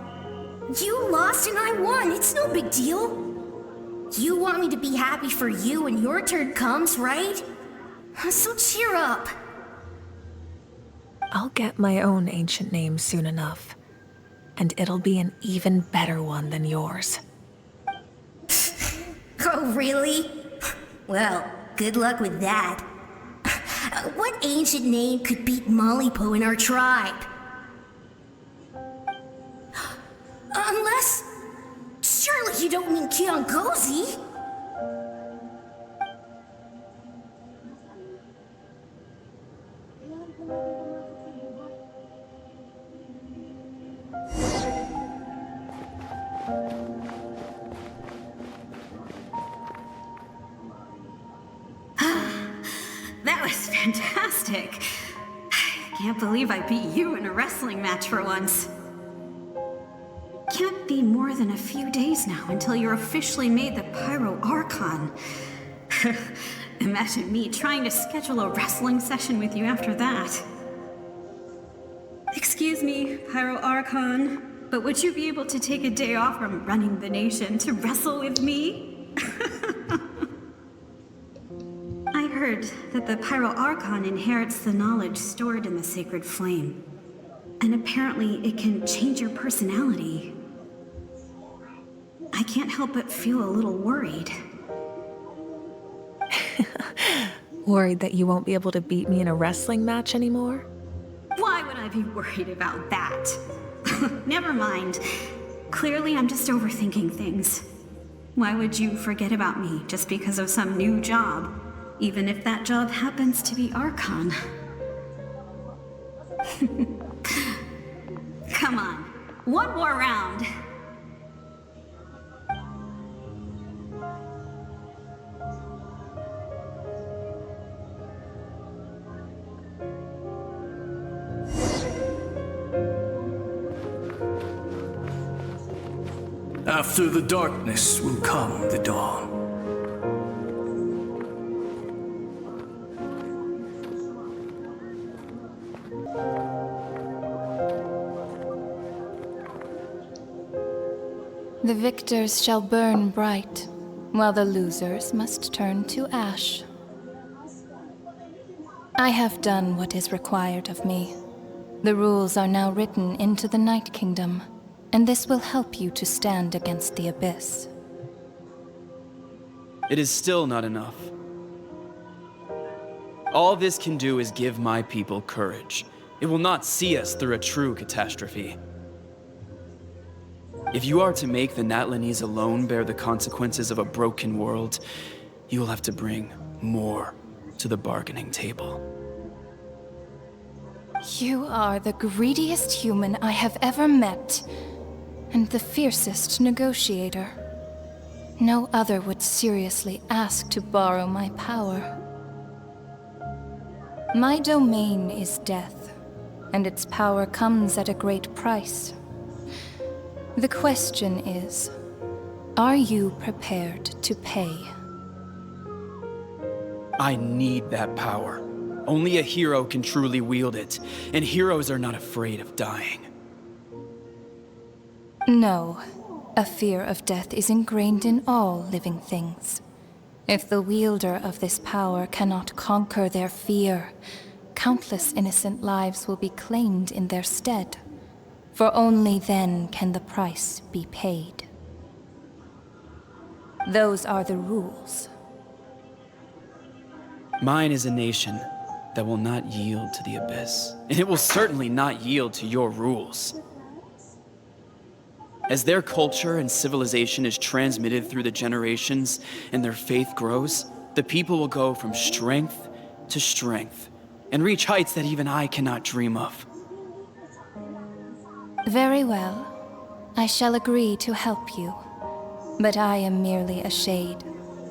You lost and I won, it's no big deal. You want me to be happy for you when your turn comes, right? So cheer up. I'll get my own ancient name soon enough, and it'll be an even better one than yours. Oh, really? Well, good luck with that. What ancient name could beat Mollypo in our tribe? Unless... surely you don't mean Kiangozi? That was fantastic. I can't believe I beat you in a wrestling match for once. Can't be more than a few days now until you're officially made the Pyro Archon. Imagine me trying to schedule a wrestling session with you after that. Excuse me, Pyro Archon, but would you be able to take a day off from running the nation to wrestle with me? I heard that the Pyro Archon inherits the knowledge stored in the sacred flame. And apparently it can change your personality. I can't help but feel a little worried. Worried that you won't be able to beat me in a wrestling match anymore? Why would I be worried about that? Never mind. Clearly I'm just overthinking things. Why would you forget about me just because of some new job? Even if that job happens to be Archon. Come on, one more round. After the darkness will come the dawn. The victors shall burn bright, while the losers must turn to ash. I have done what is required of me. The rules are now written into the Night Kingdom, and this will help you to stand against the Abyss. It is still not enough. All this can do is give my people courage. It will not see us through a true catastrophe. If you are to make the Natlanese alone bear the consequences of a broken world, you will have to bring more to the bargaining table. You are the greediest human I have ever met, and the fiercest negotiator. No other would seriously ask to borrow my power. My domain is death, and its power comes at a great price. The question is, are you prepared to pay? I need that power. Only a hero can truly wield it, and heroes are not afraid of dying. No, a fear of death is ingrained in all living things. If the wielder of this power cannot conquer their fear, countless innocent lives will be claimed in their stead. For only then can the price be paid. Those are the rules. Mine is a nation that will not yield to the Abyss, and it will certainly not yield to your rules. As their culture and civilization is transmitted through the generations and their faith grows, the people will go from strength to strength and reach heights that even I cannot dream of. Very well. I shall agree to help you. But I am merely a shade,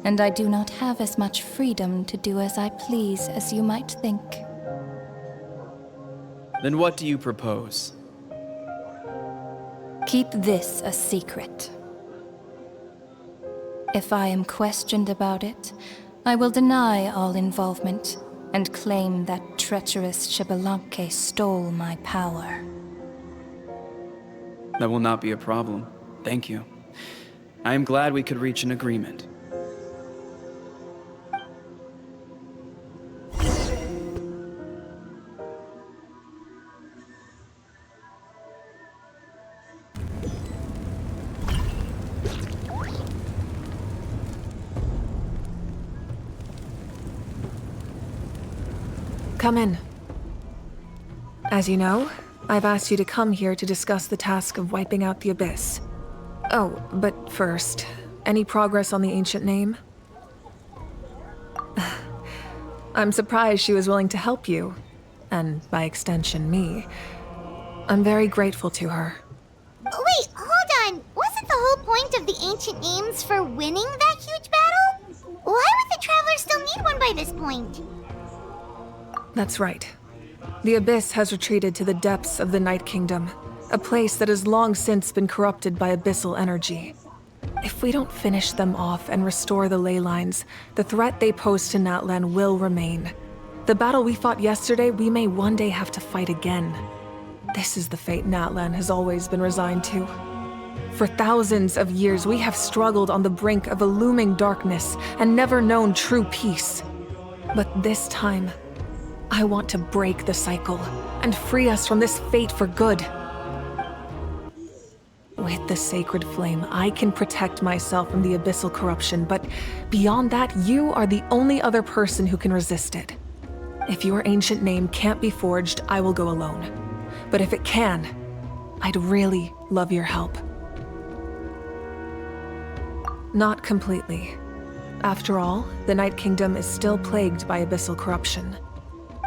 and I do not have as much freedom to do as I please as you might think. Then what do you propose? Keep this a secret. If I am questioned about it, I will deny all involvement and claim that treacherous Xbalanque stole my power. That will not be a problem. Thank you. I am glad we could reach an agreement. Come in. As you know, I've asked you to come here to discuss the task of wiping out the Abyss. Oh, but first, any progress on the ancient name? I'm surprised she was willing to help you, and by extension, me. I'm very grateful to her. Wait, hold on. Wasn't the whole point of the ancient names for winning that huge battle? Why would the Travelers still need one by this point? That's right. The Abyss has retreated to the depths of the Night Kingdom, a place that has long since been corrupted by abyssal energy. If we don't finish them off and restore the ley lines, the threat they pose to Natlan will remain. The battle we fought yesterday, we may one day have to fight again. This is the fate Natlan has always been resigned to. For thousands of years, we have struggled on the brink of a looming darkness and never known true peace. But this time, I want to break the cycle and free us from this fate for good. With the sacred flame, I can protect myself from the abyssal corruption, but beyond that, you are the only other person who can resist it. If your ancient name can't be forged, I will go alone. But if it can, I'd really love your help. Not completely. After all, the Night Kingdom is still plagued by abyssal corruption.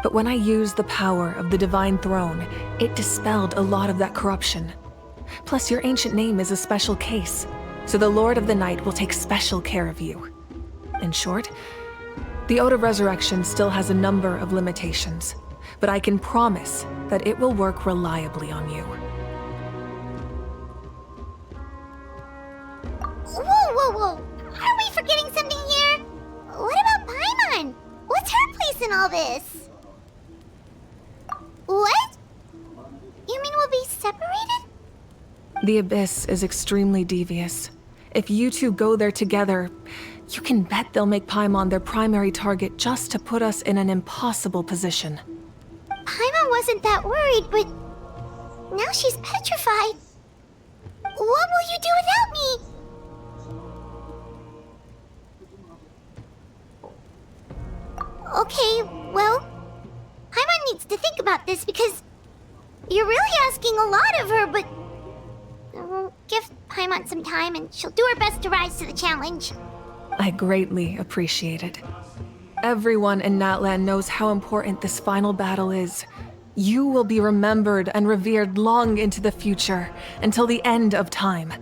But when I used the power of the Divine Throne, it dispelled a lot of that corruption. Plus, your ancient name is a special case, so the Lord of the Night will take special care of you. In short, the Ode of Resurrection still has a number of limitations, but I can promise that it will work reliably on you. Whoa! Are we forgetting something here? What about Paimon? What's her place in all this? What? You mean we'll be separated? The Abyss is extremely devious. If you two go there together, you can bet they'll make Paimon their primary target just to put us in an impossible position. Paimon wasn't that worried, but now she's petrified. What will you do without me? Okay, well, Paimon needs to think about this because you're really asking a lot of her, but we'll give Paimon some time and she'll do her best to rise to the challenge. I greatly appreciate it. Everyone in Natlan knows how important this final battle is. You will be remembered and revered long into the future, until the end of time.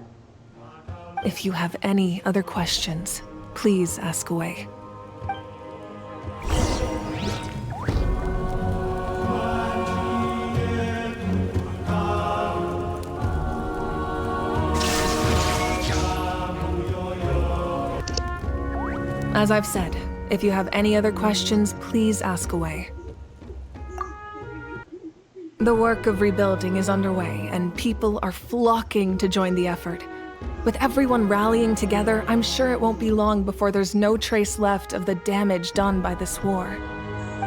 If you have any other questions, please ask away. As I've said, if you have any other questions, please ask away. The work of rebuilding is underway, and people are flocking to join the effort. With everyone rallying together, I'm sure it won't be long before there's no trace left of the damage done by this war.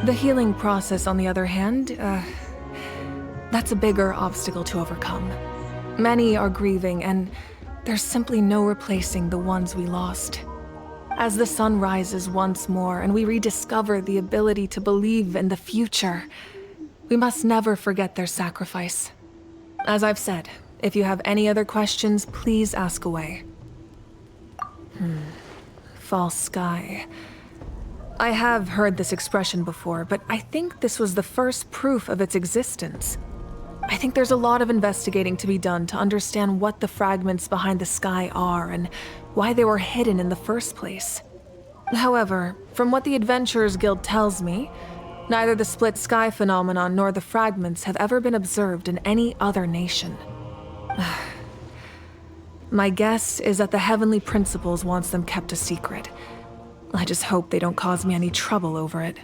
The healing process, on the other hand, that's a bigger obstacle to overcome. Many are grieving, and there's simply no replacing the ones we lost. As the sun rises once more and we rediscover the ability to believe in the future, we must never forget their sacrifice. As I've said, if you have any other questions, please ask away. False sky. I have heard this expression before, but I think this was the first proof of its existence. I think there's a lot of investigating to be done to understand what the fragments behind the sky are and why they were hidden in the first place. However, from what the Adventurers Guild tells me, neither the split sky phenomenon nor the fragments have ever been observed in any other nation. My guess is that the Heavenly Principles wants them kept a secret. I just hope they don't cause me any trouble over it.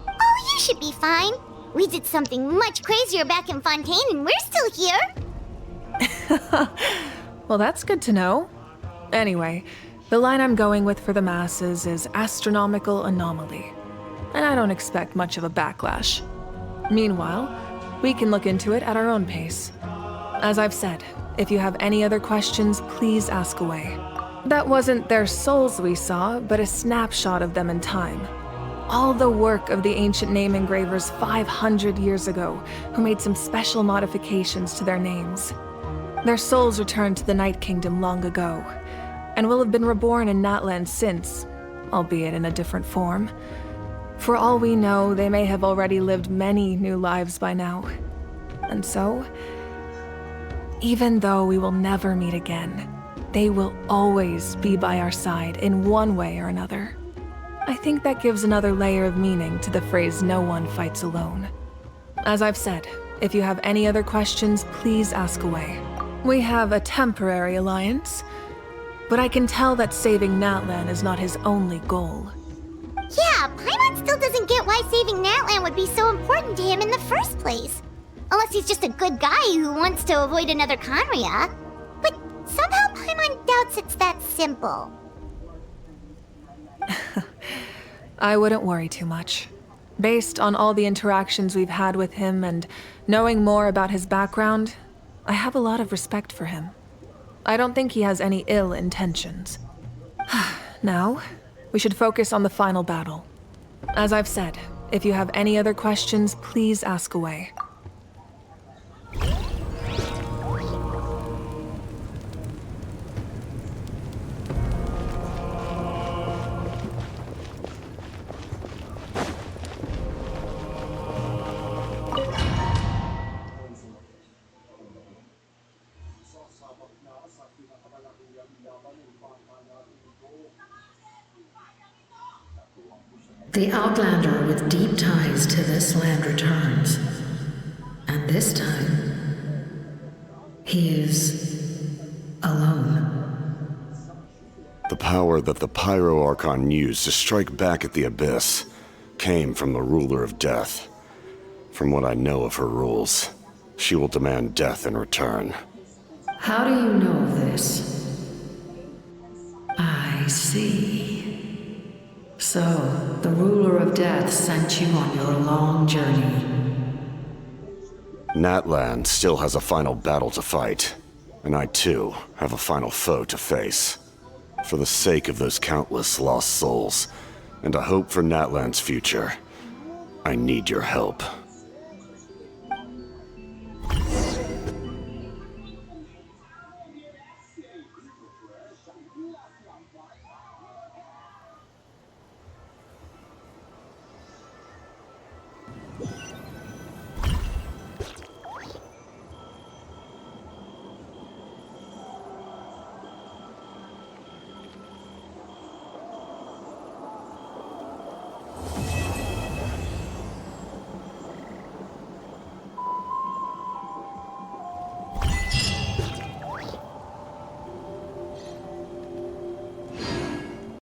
Oh, you should be fine. We did something much crazier back in Fontaine and we're still here. Well, that's good to know. Anyway, the line I'm going with for the masses is astronomical anomaly. And I don't expect much of a backlash. Meanwhile, we can look into it at our own pace. As I've said, if you have any other questions, please ask away. That wasn't their souls we saw, but a snapshot of them in time. All the work of the ancient name engravers 500 years ago, who made some special modifications to their names. Their souls returned to the Night Kingdom long ago, and will have been reborn in Natlan since, albeit in a different form. For all we know, they may have already lived many new lives by now. And so, even though we will never meet again, they will always be by our side in one way or another. I think that gives another layer of meaning to the phrase "no one fights alone." As I've said, if you have any other questions, please ask away. We have a temporary alliance, but I can tell that saving Natlan is not his only goal. Yeah, Paimon still doesn't get why saving Natlan would be so important to him in the first place. Unless he's just a good guy who wants to avoid another Conria. But somehow Paimon doubts it's that simple. I wouldn't worry too much. Based on all the interactions we've had with him and knowing more about his background, I have a lot of respect for him. I don't think he has any ill intentions. Now, we should focus on the final battle. As I've said, if you have any other questions, please ask away. The Outlander with deep ties to this land returns. And this time, he is alone. The power that the Pyro Archon used to strike back at the Abyss came from the Ruler of Death. From what I know of her rules, she will demand death in return. How do you know this? I see. So, the Ruler of Death sent you on your long journey. Natlan still has a final battle to fight, and I too have a final foe to face. For the sake of those countless lost souls, and a hope for Natlan's future, I need your help.